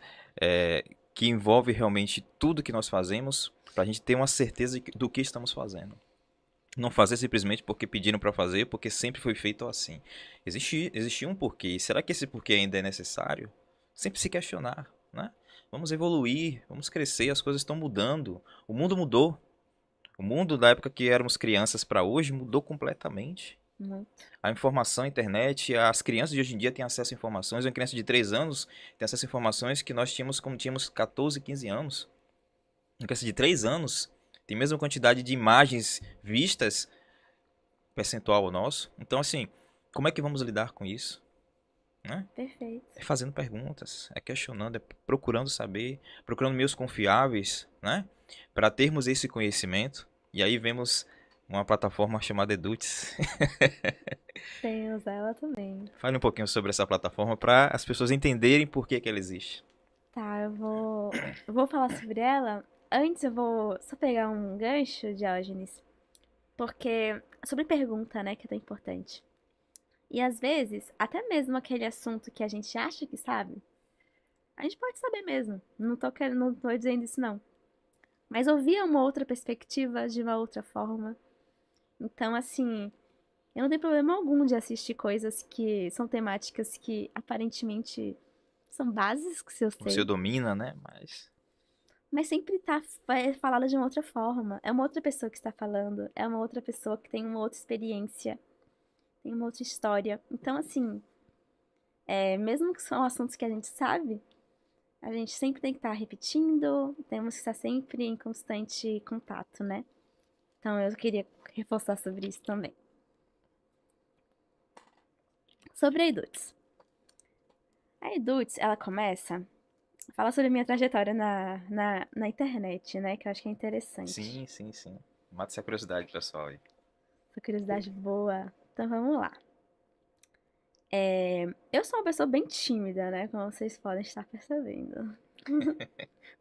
que envolvem realmente tudo que nós fazemos, para a gente ter uma certeza do que estamos fazendo. Não fazer simplesmente porque pediram para fazer, porque sempre foi feito assim. Existia um porquê. E será que esse porquê ainda é necessário? Sempre se questionar, né? Vamos evoluir, vamos crescer, as coisas estão mudando. O mundo mudou. O mundo da época que éramos crianças para hoje mudou completamente. Muito. A informação, a internet, as crianças de hoje em dia têm acesso a informações. Uma criança de 3 anos tem acesso a informações que nós tínhamos quando tínhamos 14, 15 anos. Uma criança de 3 anos tem a mesma quantidade de imagens vistas percentual nosso. Então, assim, como é que vamos lidar com isso? Né? Perfeito. É fazendo perguntas, é questionando, é procurando saber, procurando meios confiáveis, né? Para termos esse conhecimento. E aí vemos uma plataforma chamada Edutes. Temos ela também. Fale um pouquinho sobre essa plataforma para as pessoas entenderem por que ela existe. Tá, eu vou falar sobre ela. Antes eu vou só pegar um gancho, Diógenes, porque sobre pergunta, né, que é tão importante. E às vezes, até mesmo aquele assunto que a gente acha que sabe, a gente pode saber mesmo. Não tô dizendo isso não. Mas ouvir uma outra perspectiva de uma outra forma. Então, assim, eu não tenho problema algum de assistir coisas que são temáticas que aparentemente são básicas que eu Você sei, domina, né? Mas mas sempre tá falada de uma outra forma. É uma outra pessoa que está falando, é uma outra pessoa que tem uma outra experiência, tem uma outra história. Então, assim, mesmo que são assuntos que a gente sabe, a gente sempre tem que estar repetindo, temos que estar sempre em constante contato, né? Então, eu queria reforçar sobre isso também. Sobre a Edutes. A Edutes, ela começa a falar sobre a minha trajetória na internet, né? Que eu acho que é interessante. sim, sim, sim. Mata essa curiosidade, pessoal aí. Essa curiosidade boa. Então, vamos lá. Eu sou uma pessoa bem tímida, né? Como vocês podem estar percebendo.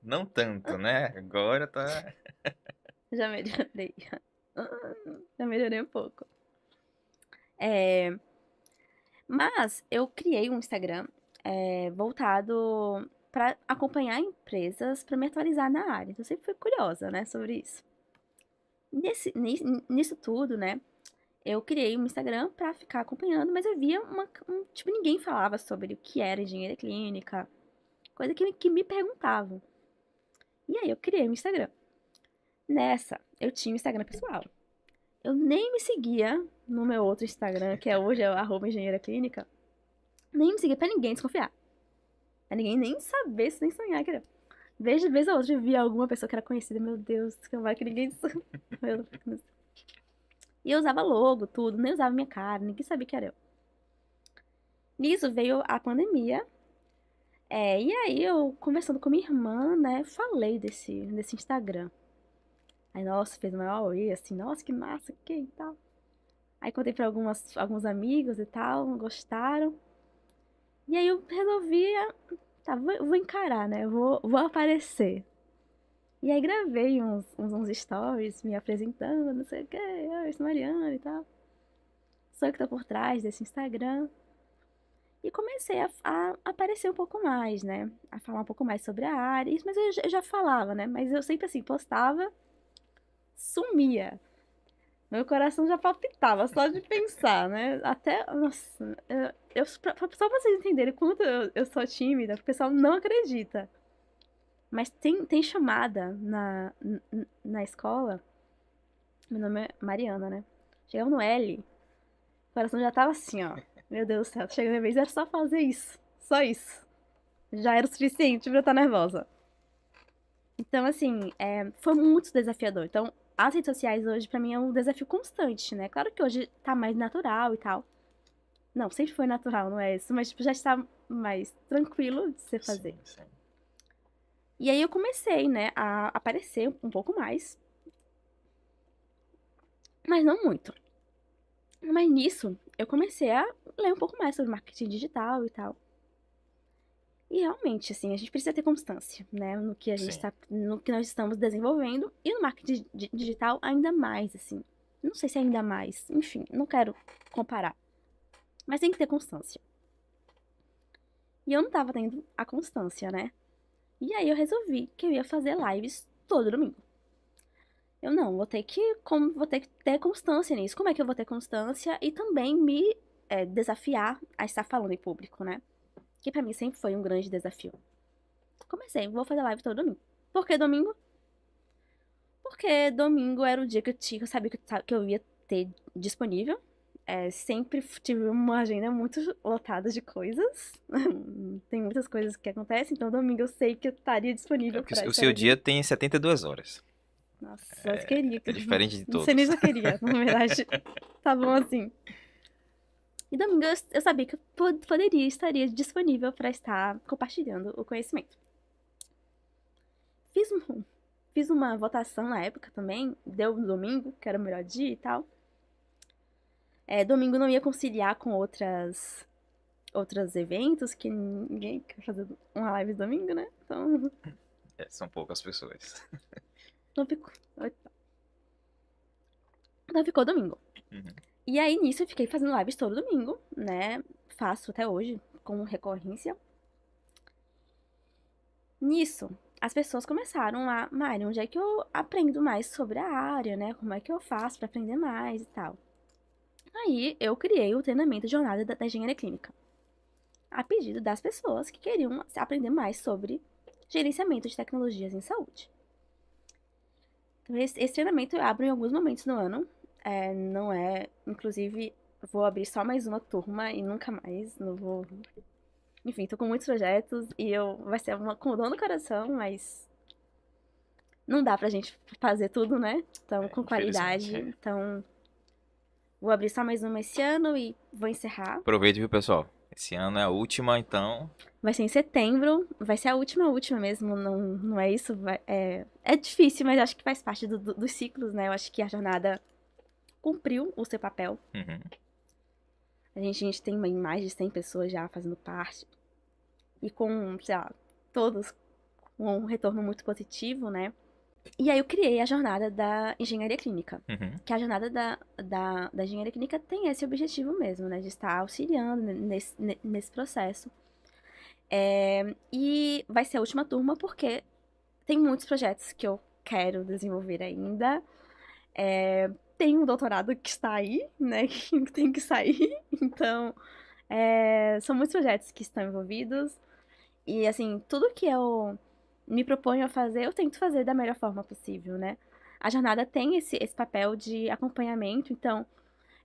Não tanto, né? Agora tá. Já melhorei. Já melhorei um pouco. É, mas eu criei um Instagram voltado para acompanhar empresas, para me atualizar na área. Então, eu sempre fui curiosa, né, sobre isso. Nisso tudo, né? Eu criei um Instagram pra ficar acompanhando, mas eu via tipo, ninguém falava sobre o que era engenharia clínica, coisa que me perguntavam. E aí eu criei um Instagram. Nessa, eu tinha um Instagram pessoal. Eu nem me seguia no meu outro Instagram, que é hoje é o @engenheiraclínica. Nem me seguia pra ninguém desconfiar. Pra ninguém nem saber, se nem sonhar, que era. Vez ou outra eu via alguma pessoa que era conhecida. Meu Deus, que vai que ninguém... E eu usava logo, tudo. Nem usava minha cara, ninguém sabia que era eu. Nisso veio a pandemia. E aí eu, conversando com minha irmã, né, falei desse Instagram. Aí, nossa, fez uma auê, assim, nossa, que massa, que e tal. Aí contei pra alguns amigos e tal, gostaram. E aí eu resolvi, tá, vou encarar, né, vou aparecer. E aí gravei uns stories me apresentando, não sei o que, eu sou Mariana e tal. Sou eu que tô por trás desse Instagram. E comecei a aparecer um pouco mais, né? A falar um pouco mais sobre a área. Isso, mas eu já falava, né? Mas eu sempre assim, postava, sumia. Meu coração já palpitava só de pensar, né? Até, nossa, só pra vocês entenderem quanto eu sou tímida, o pessoal não acredita. Mas tem chamada na escola. Meu nome é Mariana, né? Chegava no L, o coração já tava assim, ó. Meu Deus do céu, chega minha vez, era só fazer isso. Só isso. Já era o suficiente pra eu estar nervosa. Então, assim, foi muito desafiador. Então, as redes sociais hoje, pra mim, é um desafio constante, né? Claro que hoje tá mais natural e tal. Não, sempre foi natural, não é isso? Mas, tipo, já está mais tranquilo de se fazer. Sim, sim. E aí eu comecei, né, a aparecer um pouco mais. Mas não muito. Mas nisso, eu comecei a ler um pouco mais sobre marketing digital e tal. E realmente, assim, a gente precisa ter constância, né, Sim. no que nós estamos desenvolvendo e no marketing digital ainda mais, assim. Não sei se ainda mais, enfim, não quero comparar, mas tem que ter constância. E eu não tava tendo a constância, né? E aí eu resolvi que eu ia fazer lives todo domingo. Eu não, vou ter que ter constância nisso. Como é que eu vou ter constância e também me desafiar a estar falando em público, né? Que pra mim sempre foi um grande desafio. Comecei, vou fazer live todo domingo. Por que domingo? Porque domingo era o dia que eu sabia que eu ia ter disponível. Sempre tive uma agenda muito lotada de coisas. Tem muitas coisas que acontecem, então domingo eu sei que eu estaria É disponível porque para o estar seu dia ali. tem 72 horas. Nossa, só se queria. É diferente de Não sei nem se todos. eu queria, na verdade. Tá bom assim. E domingo eu sabia que eu estaria disponível para estar compartilhando o conhecimento. Fiz, um, fiz uma votação na época também, deu no domingo, que era o melhor dia e tal. Domingo não ia conciliar com outros eventos, que ninguém quer fazer uma live domingo, né? Então, São poucas pessoas. não ficou, não ficou domingo. Uhum. E aí, nisso, eu fiquei fazendo lives todo domingo, né? Faço até hoje, com recorrência. Nisso, as pessoas começaram Mari, onde é que eu aprendo mais sobre a área, né? Como é que eu faço pra aprender mais e tal. Aí, eu criei o treinamento de jornada da engenharia clínica, a pedido das pessoas que queriam aprender mais sobre gerenciamento de tecnologias em saúde. Então, esse treinamento eu abro em alguns momentos no ano. Não é, inclusive, vou abrir só mais uma turma e nunca mais. Não vou. Enfim, tô com muitos projetos e vai ser uma com dor no coração, mas não dá pra gente fazer tudo, né? Então, com Infelizmente. qualidade. Então, vou abrir só mais uma esse ano e vou encerrar. Aproveite, viu, pessoal? Esse ano é a última, então. Vai ser em setembro, vai ser a última mesmo, não é isso? É difícil, mas acho que faz parte dos ciclos, né? Eu acho que a jornada cumpriu o seu papel. Uhum. A gente tem mais de 100 pessoas já fazendo parte. E com, sei lá, todos com um retorno muito positivo, né? E aí eu criei a jornada da engenharia clínica. Uhum. Que a jornada da engenharia clínica tem esse objetivo mesmo, né? De estar auxiliando nesse processo. E vai ser a última turma porque tem muitos projetos que eu quero desenvolver ainda. Tem um doutorado que está aí, né? Que tem que sair. Então, são muitos projetos que estão envolvidos. E, assim, tudo que eu me proponho a fazer, eu tento fazer da melhor forma possível, né? A jornada tem esse papel de acompanhamento, então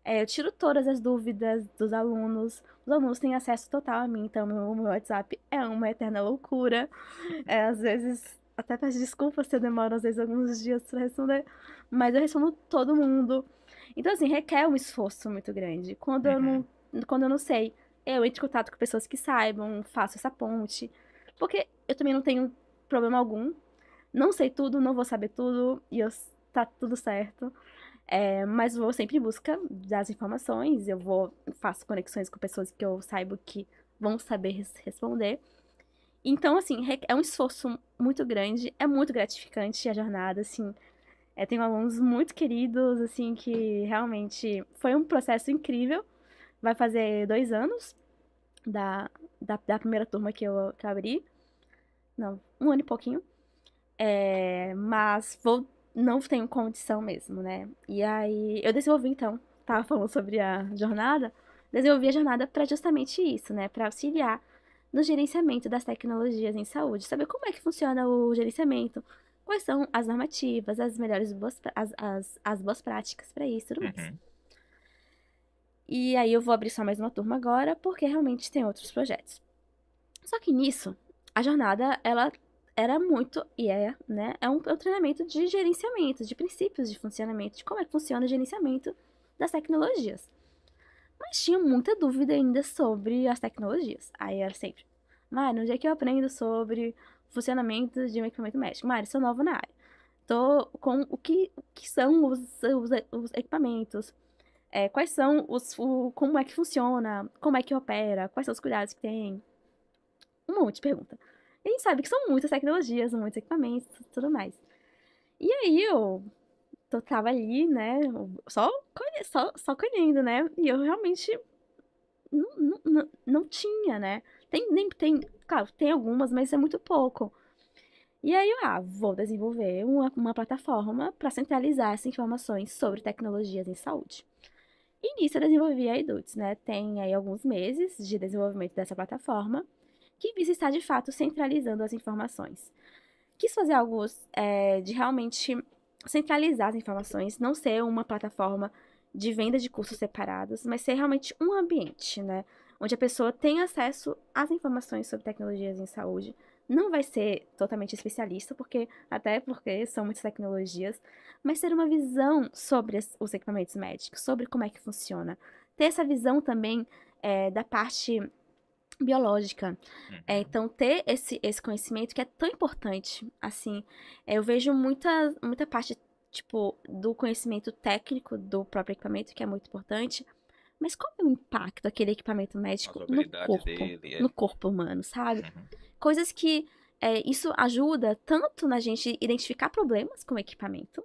eu tiro todas as dúvidas dos alunos. Os alunos têm acesso total a mim, então meu WhatsApp é uma eterna loucura. Às vezes, até peço desculpas se eu demoro, às vezes, alguns dias pra responder, mas eu respondo todo mundo. Então, assim, requer um esforço muito grande. Uhum. Quando eu não sei, eu entro em contato com pessoas que saibam, faço essa ponte. Porque eu também não tenho problema algum. Não sei tudo, não vou saber tudo, tá tudo certo. Mas vou sempre em busca das informações, faço conexões com pessoas que eu saiba que vão saber responder. Então, assim, é um esforço muito grande, é muito gratificante a jornada, assim. Tenho alunos muito queridos, assim, que realmente foi um processo incrível. Vai fazer 2 anos da primeira turma que eu abri. Não, um ano e pouquinho. Mas não tenho condição mesmo, né? E aí eu desenvolvi, então, tava falando sobre a jornada, desenvolvi a jornada para justamente isso, né? Para auxiliar no gerenciamento das tecnologias em saúde, saber como é que funciona o gerenciamento, quais são as normativas, as melhores as boas práticas para isso e tudo mais. Uhum. E aí eu vou abrir só mais uma turma agora, porque realmente tem outros projetos. Só que nisso, a jornada, ela era muito, e né, é um treinamento de gerenciamento, de princípios de funcionamento, de como é que funciona o gerenciamento das tecnologias. Mas tinha muita dúvida ainda sobre as tecnologias. Aí era sempre, Mari, onde é que eu aprendo sobre funcionamento de um equipamento médico? Mari, sou nova na área. Tô com o que são os equipamentos, quais são como é que funciona, como é que opera, quais são os cuidados que tem, um monte de pergunta. E a gente sabe que são muitas tecnologias, muitos equipamentos, tudo mais. E aí eu tava ali, né, só colhendo, né, e eu realmente não tinha, né. Claro, tem algumas, mas é muito pouco. E aí vou desenvolver uma plataforma para centralizar essas informações sobre tecnologias em saúde. E nisso eu desenvolvi a Eduts, né, tem aí alguns meses de desenvolvimento dessa plataforma, que visa estar de fato centralizando as informações. Quis fazer algo de realmente centralizar as informações, não ser uma plataforma de venda de cursos separados, mas ser realmente um ambiente, né? Onde a pessoa tem acesso às informações sobre tecnologias em saúde. Não vai ser totalmente especialista, até porque são muitas tecnologias, mas ter uma visão sobre os equipamentos médicos, sobre como é que funciona. Ter essa visão também da parte biológica. Uhum. Então, ter esse conhecimento que é tão importante, assim, eu vejo muita parte, tipo, do conhecimento técnico do próprio equipamento, que é muito importante, mas qual é o impacto daquele equipamento A médico usabilidade dele no corpo humano, sabe? Uhum. Coisas que isso ajuda tanto na gente identificar problemas com o equipamento,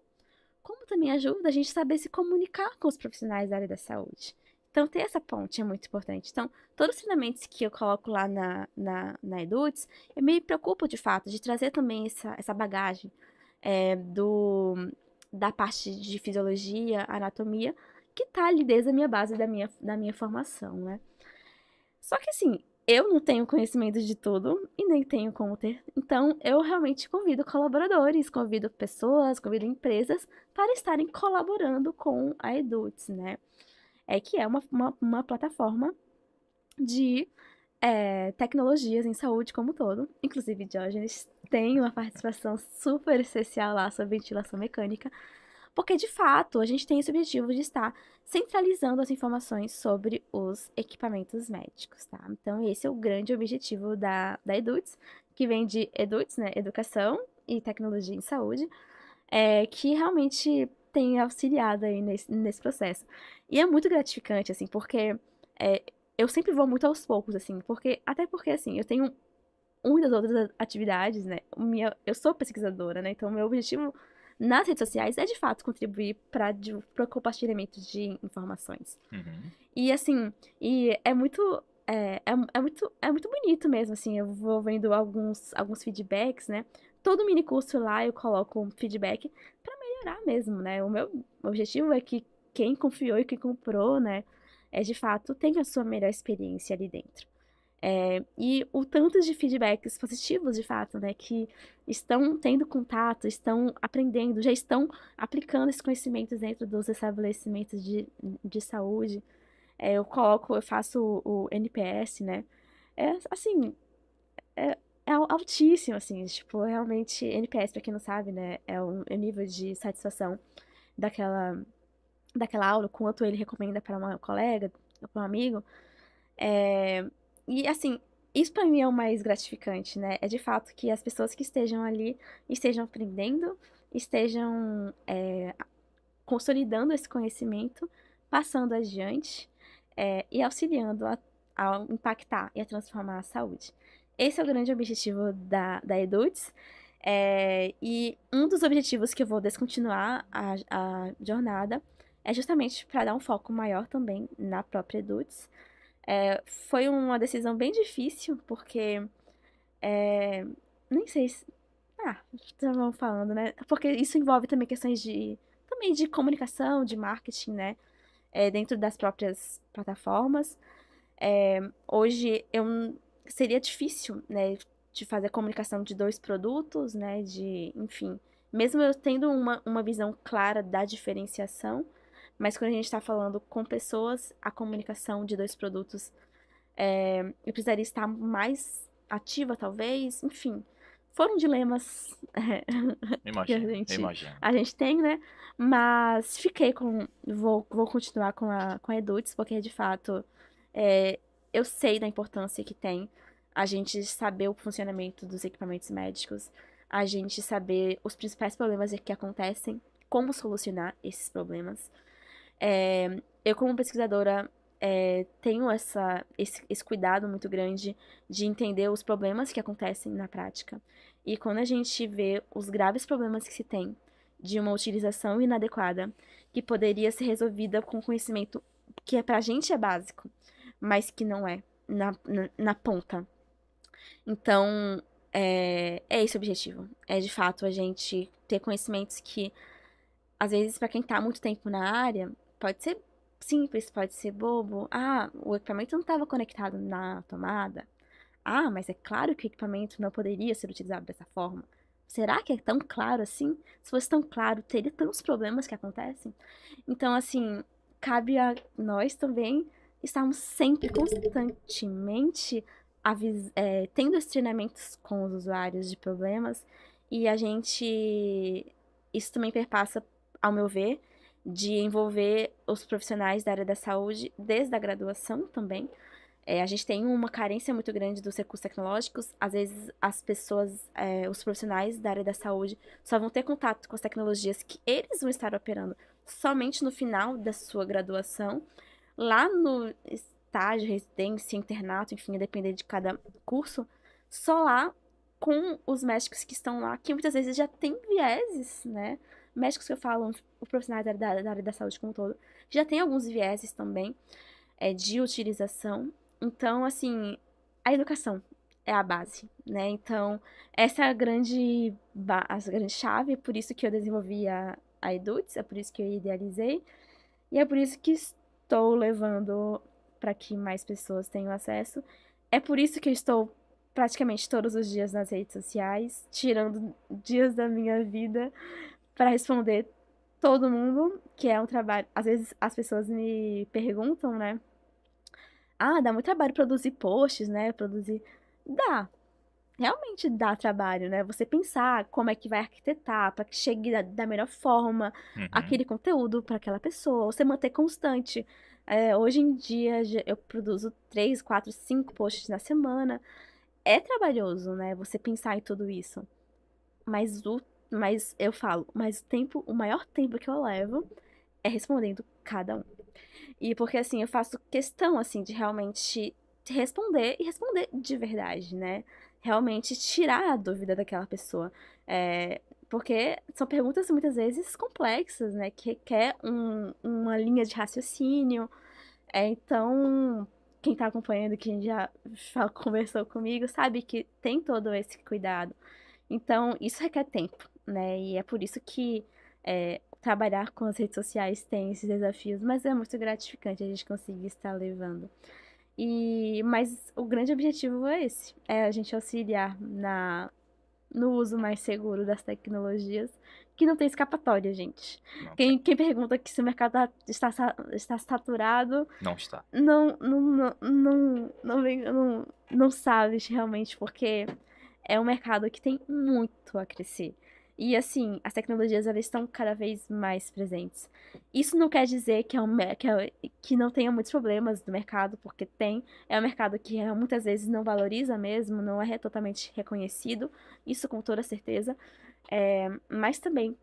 como também ajuda a gente saber se comunicar com os profissionais da área da saúde. Então, ter essa ponte é muito importante. Então, todos os treinamentos que eu coloco lá na Eduts, eu me preocupo, de fato, de trazer também essa bagagem da parte de fisiologia, anatomia, que tá ali desde a minha base da minha formação, né? Só que, assim, eu não tenho conhecimento de tudo e nem tenho como ter. Então, eu realmente convido colaboradores, convido pessoas, convido empresas para estarem colaborando com a Eduts, né? Que é uma plataforma de tecnologias em saúde como um todo. Inclusive, Diógenes tem uma participação super especial lá sobre ventilação mecânica, porque de fato a gente tem esse objetivo de estar centralizando as informações sobre os equipamentos médicos, tá? Então, esse é o grande objetivo da Eduts, que vem de Eduts, né? Educação e tecnologia em saúde, que realmente tem auxiliado aí nesse processo. E é muito gratificante, assim, porque é, eu sempre vou muito aos poucos, assim, até porque, assim, eu tenho das outras atividades, né? Eu sou pesquisadora, né? Então, meu objetivo nas redes sociais é, de fato, contribuir para o compartilhamento de informações. Uhum. E, assim, é muito bonito mesmo, assim, eu vou vendo alguns feedbacks, né? Todo mini curso lá eu coloco um feedback melhorar mesmo, né? O meu objetivo é que quem confiou e quem comprou, né, de fato tenha a sua melhor experiência ali dentro. E o tanto de feedbacks positivos, de fato, né, que estão tendo contato, estão aprendendo, já estão aplicando esses conhecimentos dentro dos estabelecimentos de saúde. Eu faço o NPS, né? Assim, é altíssimo, assim, tipo, realmente, NPS, pra quem não sabe, né, é o nível de satisfação daquela, daquela aula, quanto ele recomenda para uma colega, para um amigo. É, e assim, isso para mim é o mais gratificante, né? É de fato que as pessoas que estejam ali estejam aprendendo, estejam consolidando esse conhecimento, passando adiante, e auxiliando a impactar e a transformar a saúde. Esse é o grande objetivo da Eduts. E um dos objetivos que eu vou descontinuar a jornada é justamente para dar um foco maior também na própria Eduts. Foi uma decisão bem difícil, porque nem sei se. Ah, já vamos falando, né? Porque isso envolve também questões também de comunicação, de marketing, né? Dentro das próprias plataformas. Hoje seria difícil, né, de fazer a comunicação de dois produtos, né? Enfim, mesmo eu tendo uma visão clara da diferenciação, mas quando a gente está falando com pessoas, a comunicação de dois produtos eu precisaria estar mais ativa, talvez. Enfim, foram dilemas que Imagino, imagino. a gente tem, né? Mas fiquei com. Vou continuar com a Eduts, porque de fato é, eu sei da importância que tem a gente saber o funcionamento dos equipamentos médicos, a gente saber os principais problemas que acontecem, como solucionar esses problemas. Eu, como pesquisadora, tenho esse cuidado muito grande de entender os problemas que acontecem na prática. E quando a gente vê os graves problemas que se tem de uma utilização inadequada, que poderia ser resolvida com conhecimento que pra gente é básico, mas que não é na ponta. Então, é esse o objetivo. É de fato a gente ter conhecimentos que às vezes, para quem tá há muito tempo na área, pode ser simples, pode ser bobo. Ah, o equipamento não estava conectado na tomada. Ah, mas é claro que o equipamento não poderia ser utilizado dessa forma. Será que é tão claro assim? Se fosse tão claro, teria tantos problemas que acontecem? Então, assim, cabe a nós também estarmos sempre, constantemente, tendo esses treinamentos com os usuários de problemas e a gente. Isso também perpassa, ao meu ver, de envolver os profissionais da área da saúde desde a graduação também. A gente tem uma carência muito grande dos recursos tecnológicos. Às vezes, as pessoas, os profissionais da área da saúde, só vão ter contato com as tecnologias que eles vão estar operando somente no final da sua graduação. Lá no estágio, residência, internato, enfim, a depender de cada curso, só lá com os médicos que estão lá, que muitas vezes já têm vieses, né? Médicos que eu falo, os profissionais da área da saúde como um todo, já tem alguns vieses também de utilização. Então, assim, a educação é a base, né? Então, essa é a grande chave, é por isso que eu desenvolvi a Eduts, é por isso que eu idealizei, e é por isso que estou levando para que mais pessoas tenham acesso. É por isso que eu estou praticamente todos os dias nas redes sociais, tirando dias da minha vida para responder todo mundo, que é um trabalho. Às vezes as pessoas me perguntam, né? Ah, dá muito trabalho produzir posts, né? Produzir. Dá. Realmente dá trabalho, né? Você pensar como é que vai arquitetar para que chegue da melhor forma Uhum. aquele conteúdo para aquela pessoa. Você manter constante. Hoje em dia eu produzo 3, 4, 5 posts na semana. É trabalhoso, né? Você pensar em tudo isso. Mas mas eu falo, mas o maior tempo que eu levo é respondendo cada um. E porque assim, eu faço questão assim de realmente responder e responder de verdade, né? Realmente tirar a dúvida daquela pessoa. Porque são perguntas muitas vezes complexas, né? Que requer uma linha de raciocínio. Então, quem tá acompanhando, quem já conversou comigo, sabe que tem todo esse cuidado. Então, isso requer tempo, né? E é por isso que Trabalhar com as redes sociais tem esses desafios, mas é muito gratificante a gente conseguir estar levando. Mas o grande objetivo é esse, é a gente auxiliar no uso mais seguro das tecnologias, que não tem escapatória, gente. Não tem. Quem pergunta que se o mercado está saturado, Não está. não sabe realmente, porque é um mercado que tem muito a crescer. E assim, as tecnologias elas estão cada vez mais presentes. Isso não quer dizer que não tenha muitos problemas no mercado, porque tem. É um mercado que muitas vezes não valoriza mesmo, não é totalmente reconhecido, isso com toda certeza. Mas também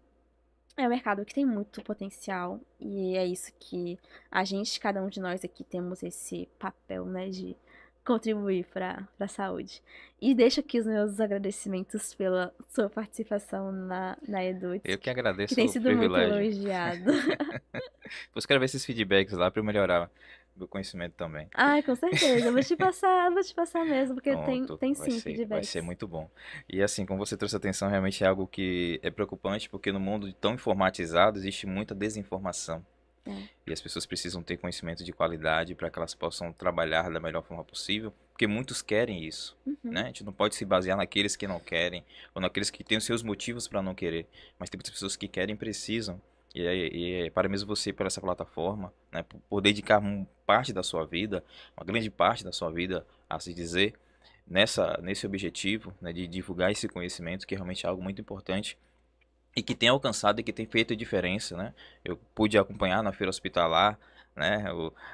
é um mercado que tem muito potencial e é isso que cada um de nós aqui temos esse papel, né, de contribuir para a saúde. E deixo aqui os meus agradecimentos pela sua participação na Eduz, Eu que que agradeço tem o sido muito privilégio. elogiado. Vou escrever esses feedbacks lá para melhorar meu conhecimento também. Ai, com certeza. Eu vou te passar mesmo, porque Pronto, tem vai sim ser, vai ser feedbacks. muito bom. E assim, como você trouxe atenção, realmente é algo que é preocupante, porque no mundo tão informatizado existe muita desinformação. É. E as pessoas precisam ter conhecimento de qualidade para que elas possam trabalhar da melhor forma possível, porque muitos querem isso, né? Uhum. A gente não pode se basear naqueles que não querem, ou naqueles que têm os seus motivos para não querer, mas tem muitas pessoas que querem e precisam. Para mesmo você, por essa plataforma, né, por dedicar parte da sua vida, uma grande parte da sua vida, a se dizer, nesse objetivo, né, de divulgar esse conhecimento, que realmente é algo muito importante e que tem alcançado e que tem feito diferença, né? Eu pude acompanhar na feira hospitalar, né,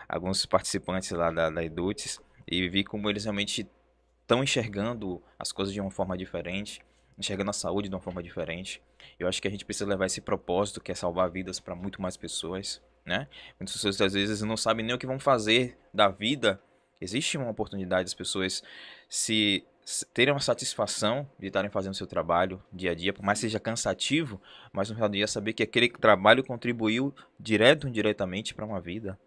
alguns participantes lá da Edutes e vi como eles realmente estão enxergando as coisas de uma forma diferente, enxergando a saúde de uma forma diferente. Eu acho que a gente precisa levar esse propósito, que é salvar vidas, para muito mais pessoas, né? Muitas pessoas às vezes não sabem nem o que vão fazer da vida. Existe uma oportunidade das pessoas terem uma satisfação de estarem fazendo seu trabalho dia a dia, por mais que seja cansativo, mas no final do dia saber que aquele trabalho contribuiu direto ou indiretamente para uma vida.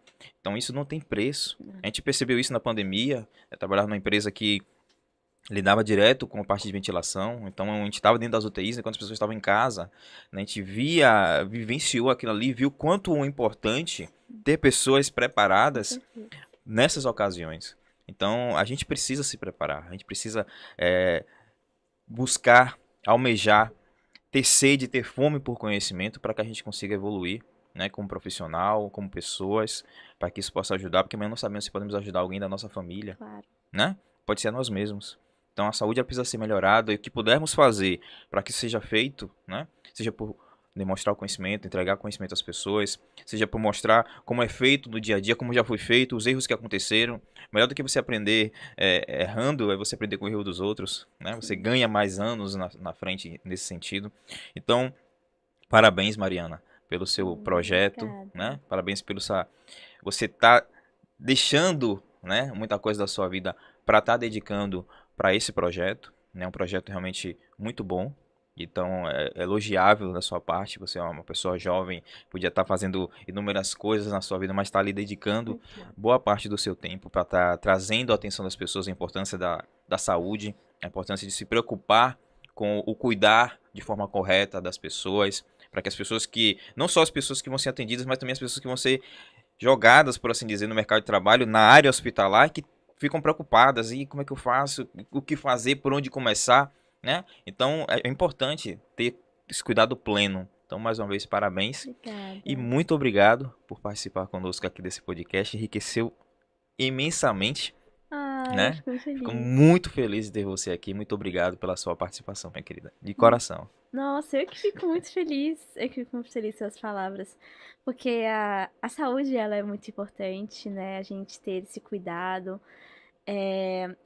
Então isso não tem preço. A gente percebeu isso na pandemia. Eu trabalhava numa empresa que lidava direto com a parte de ventilação, então a gente estava dentro das UTIs, enquanto as pessoas estavam em casa, né, a gente vivenciou aquilo ali, viu quanto é importante ter pessoas Com preparadas certeza. nessas ocasiões. Então a gente precisa se preparar, a gente precisa é, buscar, almejar, ter sede, ter fome por conhecimento para que a gente consiga evoluir, né, como profissional, como pessoas, para que isso possa ajudar, porque amanhã não sabemos se podemos ajudar alguém da nossa família, Claro. né? Pode ser nós mesmos. Então a saúde precisa ser melhorada e o que pudermos fazer para que isso seja feito, né? Seja por demonstrar o conhecimento, entregar conhecimento às pessoas, seja por mostrar como é feito no dia a dia, como já foi feito, os erros que aconteceram. Melhor do que você aprender errando é você aprender com o erro dos outros, né? Você Sim. ganha mais anos na frente nesse sentido. Então, parabéns, Mariana, pelo seu projeto, Obrigada. né? Parabéns pelo você tá deixando, né, muita coisa da sua vida para estar dedicando para esse projeto, né? Um projeto realmente muito bom. Então, é elogiável da sua parte. Você é uma pessoa jovem, podia estar fazendo inúmeras coisas na sua vida, mas está ali dedicando Obrigada. boa parte do seu tempo para estar trazendo a atenção das pessoas a importância da saúde, a importância de se preocupar com o cuidar de forma correta das pessoas, para que as pessoas que, não só as pessoas que vão ser atendidas, mas também as pessoas que vão ser jogadas, por assim dizer, no mercado de trabalho, na área hospitalar, que ficam preocupadas, e como é que eu faço, o que fazer, por onde começar, né? Então é importante ter esse cuidado pleno. Então, mais uma vez, parabéns e Obrigada. muito obrigado por participar conosco aqui desse podcast. Enriqueceu imensamente, Ai, eu né? fico muito Fico feliz. muito feliz de ter você aqui. Muito obrigado pela sua participação, minha querida. De coração. Nossa, eu que fico muito feliz. Eu que fico muito feliz com as palavras. Porque a saúde, ela é muito importante, né? A gente ter esse cuidado.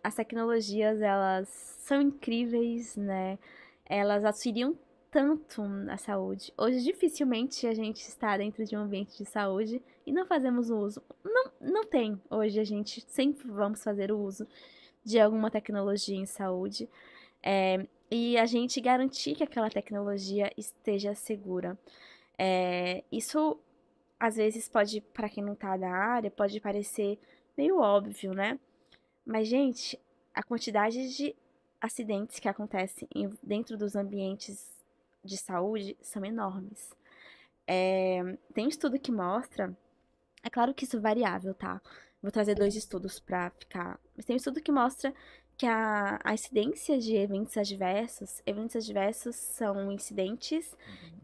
As tecnologias, elas são incríveis, né? Elas auxiliam tanto na saúde. Hoje, dificilmente a gente está dentro de um ambiente de saúde e não fazemos o uso. Não tem. Hoje a gente sempre vamos fazer o uso de alguma tecnologia em saúde. E a gente garantir que aquela tecnologia esteja segura. Isso, às vezes, pode, para quem não tá da área, pode parecer meio óbvio, né? Mas, gente, a quantidade de acidentes que acontecem dentro dos ambientes de saúde são enormes. Tem um estudo que mostra, é claro que isso é variável, tá? Vou trazer dois estudos pra ficar. Mas tem um estudo que mostra que a incidência de eventos adversos são incidentes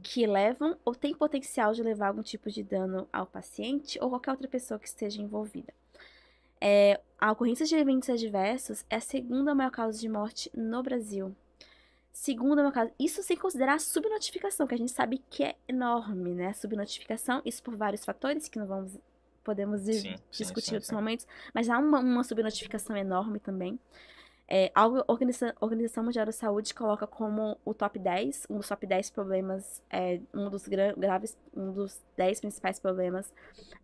que levam ou têm potencial de levar algum tipo de dano ao paciente ou qualquer outra pessoa que esteja envolvida. A ocorrência de eventos adversos é a segunda maior causa de morte no Brasil. Segunda maior causa. Isso sem considerar a subnotificação, que a gente sabe que é enorme, né? A subnotificação, isso por vários fatores que não podemos Sim, sim, discutir em sim, outros sim. momentos, mas há uma subnotificação enorme também. A Organização Mundial da Saúde coloca como o top 10, um dos top 10 problemas, um dos graves, um dos 10 principais problemas,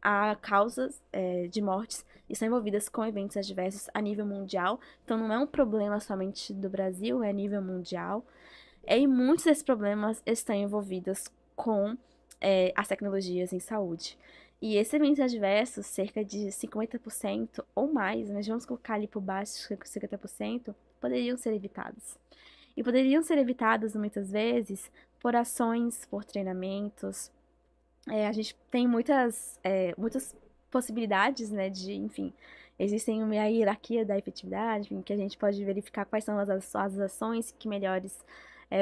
a causas de mortes estão envolvidas com eventos adversos a nível mundial. Então não é um problema somente do Brasil, é a nível mundial. E muitos desses problemas estão envolvidos com as tecnologias em saúde. E esses eventos adversos, cerca de 50% ou mais, mas vamos colocar ali por baixo 50%, poderiam ser evitados. E poderiam ser evitados muitas vezes por ações, por treinamentos. A gente tem muitas possibilidades, né, enfim, existem uma hierarquia da efetividade, em que a gente pode verificar quais são as ações que melhores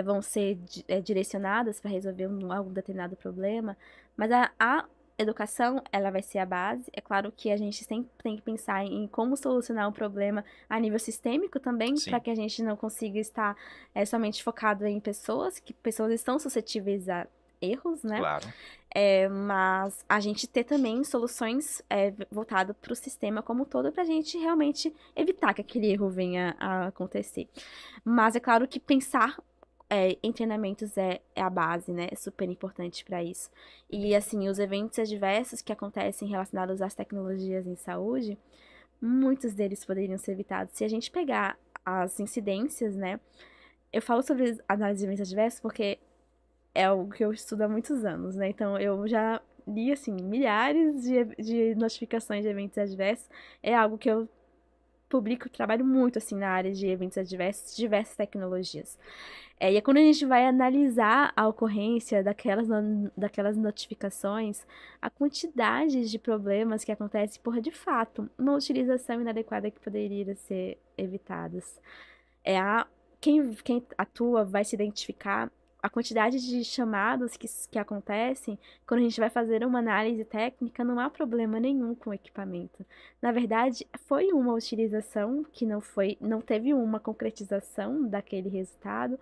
vão ser direcionadas para resolver algum determinado problema, mas a educação, ela vai ser a base. É claro que a gente sempre tem que pensar em como solucionar um problema a nível sistêmico também, para Sim, que a gente não consiga estar somente focado em pessoas, que pessoas estão suscetíveis a erros, né? claro. Mas a gente ter também soluções voltadas para o sistema como um todo para a gente realmente evitar que aquele erro venha a acontecer. Mas é claro que pensar em treinamentos é a base, né? É super importante para isso. E assim, os eventos adversos que acontecem relacionados às tecnologias em saúde, muitos deles poderiam ser evitados. Se a gente pegar as incidências, né? Eu falo sobre análise de eventos adversos porque é algo que eu estudo há muitos anos, né? Então eu já li, assim, milhares de notificações de eventos adversos. É algo que eu publico, trabalho muito, assim, na área de eventos adversos, diversas tecnologias. E é quando a gente vai analisar a ocorrência daquelas notificações, a quantidade de problemas que acontece por, de fato, uma utilização inadequada que poderia ser evitadas. É a, quem atua vai se identificar a quantidade de chamados que acontecem quando a gente vai fazer uma análise técnica, não há problema nenhum com o equipamento. Na verdade, foi uma utilização que não teve uma concretização daquele resultado.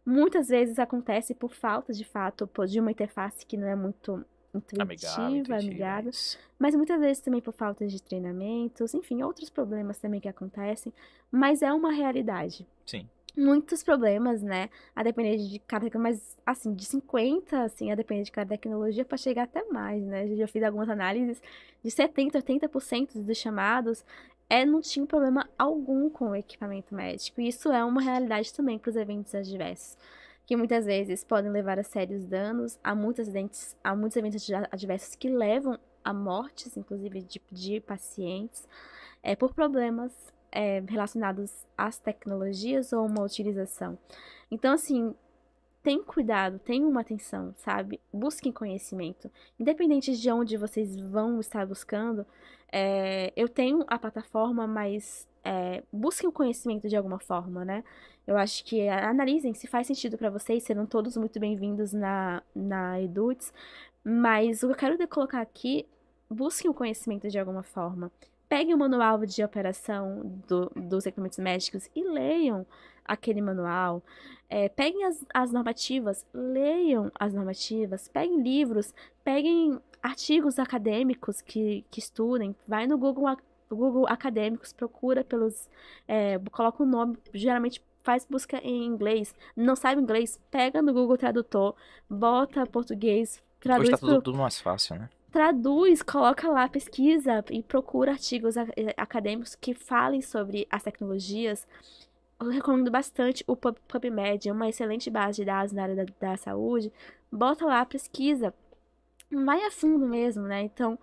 Muitas vezes acontece por falta, de fato, de uma interface que não é muito Amigável, intuitiva, intuitivo, é amigável, isso. mas muitas vezes também por falta de treinamentos, enfim, outros problemas também que acontecem, mas é uma realidade. Sim. Muitos problemas, né? A depender de cada, mas assim, de 50, assim, a depender de cada tecnologia, para chegar até mais, né? Eu já fiz algumas análises de 70, 80% dos chamados não tinha problema algum com o equipamento médico. E isso é uma realidade também para os eventos adversos, que muitas vezes podem levar a sérios danos, há muitos eventos adversos que levam a mortes, inclusive de pacientes, por problemas relacionados às tecnologias ou uma utilização. Então, assim, tem cuidado, tem uma atenção, sabe? Busquem conhecimento. Independente de onde vocês vão estar buscando, eu tenho a plataforma, mas busquem o conhecimento de alguma forma, né? Eu acho que analisem se faz sentido para vocês, serão todos muito bem-vindos na Eduts, mas o que eu quero colocar aqui, busquem o conhecimento de alguma forma. Peguem o manual de operação dos equipamentos médicos e leiam aquele manual. Peguem as normativas, leiam as normativas, peguem livros, peguem artigos acadêmicos que estudem, vai no Google Acadêmicos, procura coloca o nome, geralmente faz busca em inglês, não sabe inglês, pega no Google Tradutor, bota português, Hoje tá traduz tudo mais fácil, né? traduz, coloca lá, pesquisa e procura artigos acadêmicos que falem sobre as tecnologias. Eu recomendo bastante o PubMed, é uma excelente base de dados na área da saúde. Bota lá, pesquisa, vai a fundo mesmo, né? Então,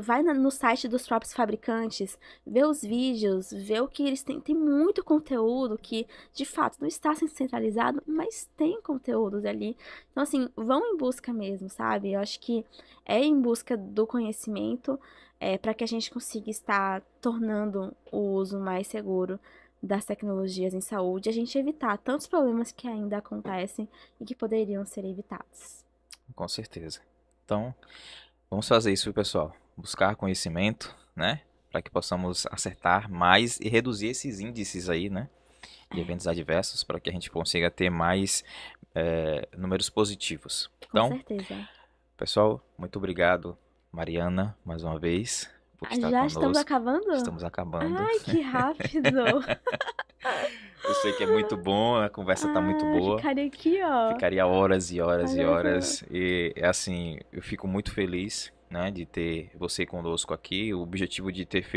vai no site dos próprios fabricantes, vê os vídeos, vê o que eles têm. Tem muito conteúdo que, de fato, não está sendo centralizado, mas tem conteúdos ali. Então, assim, vão em busca mesmo, sabe? Eu acho que é em busca do conhecimento, para que a gente consiga estar tornando o uso mais seguro das tecnologias em saúde, a gente evitar tantos problemas que ainda acontecem e que poderiam ser evitados. Com certeza. Então, vamos fazer isso, viu, pessoal? Buscar conhecimento, né? Para que possamos acertar mais e reduzir esses índices aí, né? De eventos adversos, para que a gente consiga ter mais números positivos. Com Então, certeza. pessoal, muito obrigado, Mariana, mais uma vez, por estar Já estamos conosco. acabando? Estamos acabando. Ai, que rápido! Eu sei que é muito bom, a conversa está muito boa. Ficaria aqui, ó. Ficaria horas e horas e Olha horas. E assim, eu fico muito feliz, né, de ter você conosco aqui. O objetivo de ter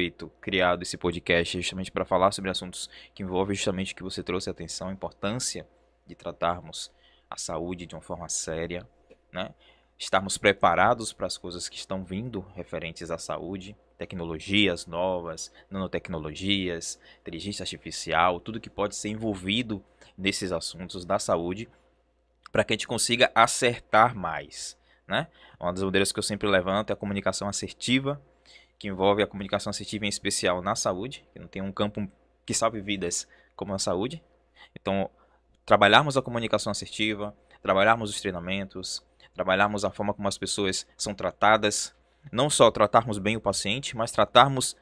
criado esse podcast é justamente para falar sobre assuntos que envolvem justamente o que você trouxe atenção, a importância de tratarmos a saúde de uma forma séria, né? Estarmos preparados para as coisas que estão vindo referentes à saúde, tecnologias novas, nanotecnologias, inteligência artificial, tudo que pode ser envolvido nesses assuntos da saúde, para que a gente consiga acertar mais, né? Uma das bandeiras que eu sempre levanto é a comunicação assertiva, que envolve a comunicação assertiva em especial na saúde, que não tem um campo que salve vidas como a saúde. Então, trabalharmos a comunicação assertiva, trabalharmos os treinamentos, trabalharmos a forma como as pessoas são tratadas, não só tratarmos bem o paciente, mas tratarmos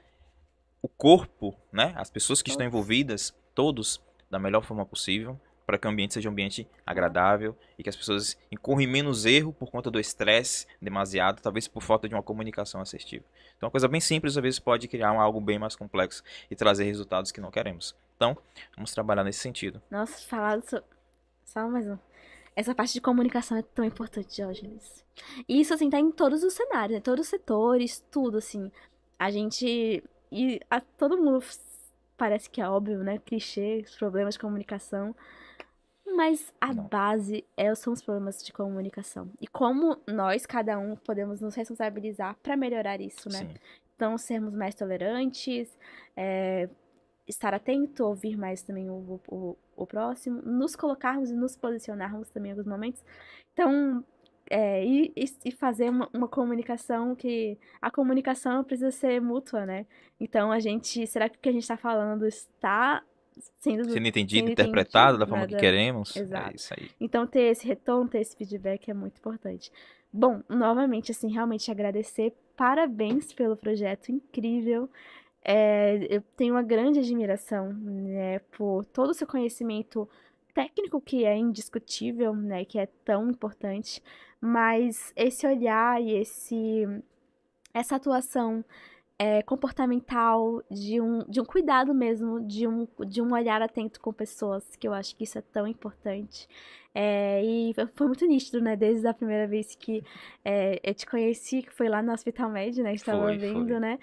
o corpo, né? As pessoas que estão envolvidas, todos, da melhor forma possível, para que o ambiente seja um ambiente agradável e que as pessoas incorram menos erro por conta do estresse demasiado, talvez por falta de uma comunicação assertiva. Então, uma coisa bem simples, às vezes, pode criar algo bem mais complexo e trazer resultados que não queremos. Então, vamos trabalhar nesse sentido. Nossa, só mais um. Essa parte de comunicação é tão importante, Diógenes. E isso, assim, tá em todos os cenários, né? Todos os setores, tudo, assim. A gente. Todo mundo parece que é óbvio, né? Clichê, os problemas de comunicação. Mas a Não. base são os problemas de comunicação. E como nós, cada um, podemos nos responsabilizar para melhorar isso, né? Sim. Então, sermos mais tolerantes, estar atento, ouvir mais também o próximo, nos colocarmos e nos posicionarmos também em alguns momentos. Então, e fazer uma comunicação que... A comunicação precisa ser mútua, né? Então, será que o que a gente está falando está Sendo entendido, sendo interpretado da entendido? forma que Nada. queremos, é Exato. isso aí. Então, ter esse retorno, ter esse feedback é muito importante. Bom, novamente, assim, realmente agradecer. Parabéns pelo projeto incrível. Eu tenho uma grande admiração, né, por todo o seu conhecimento técnico, que é indiscutível, né, que é tão importante, mas esse olhar e essa atuação comportamental, de um cuidado mesmo, de um olhar atento com pessoas, que eu acho que isso é tão importante. E foi muito nítido, né? Desde a primeira vez que eu te conheci, que foi lá no Hospital Med, né? Estava vendo, Foi. né?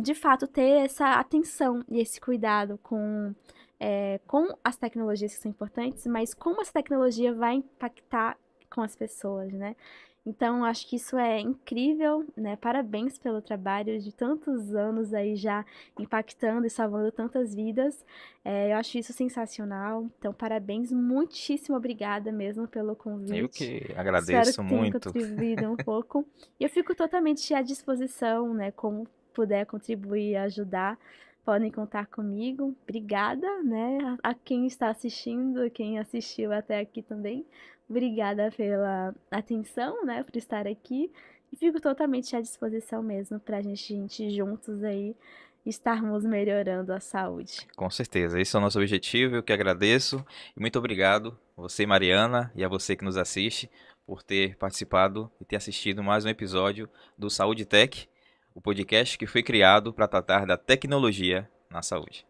De fato, ter essa atenção e esse cuidado com as tecnologias que são importantes, mas como essa tecnologia vai impactar com as pessoas, né? Então, acho que isso é incrível, né? Parabéns pelo trabalho de tantos anos aí já impactando e salvando tantas vidas. Eu acho isso sensacional. Então, parabéns, muitíssimo obrigada mesmo pelo Eu convite. que Espero agradeço que tenha muito. contribuído um pouco. E eu fico totalmente à disposição, né? Como puder contribuir e ajudar, podem contar comigo. Obrigada, né? A quem está assistindo, quem assistiu até aqui também. Obrigada pela atenção, né, por estar aqui. E fico totalmente à disposição mesmo para a gente juntos aí estarmos melhorando a saúde. Com certeza, esse é o nosso objetivo, eu que agradeço. E muito obrigado, você, Mariana, e a você que nos assiste, por ter participado e ter assistido mais um episódio do Saúde Tech, o podcast que foi criado para tratar da tecnologia na saúde.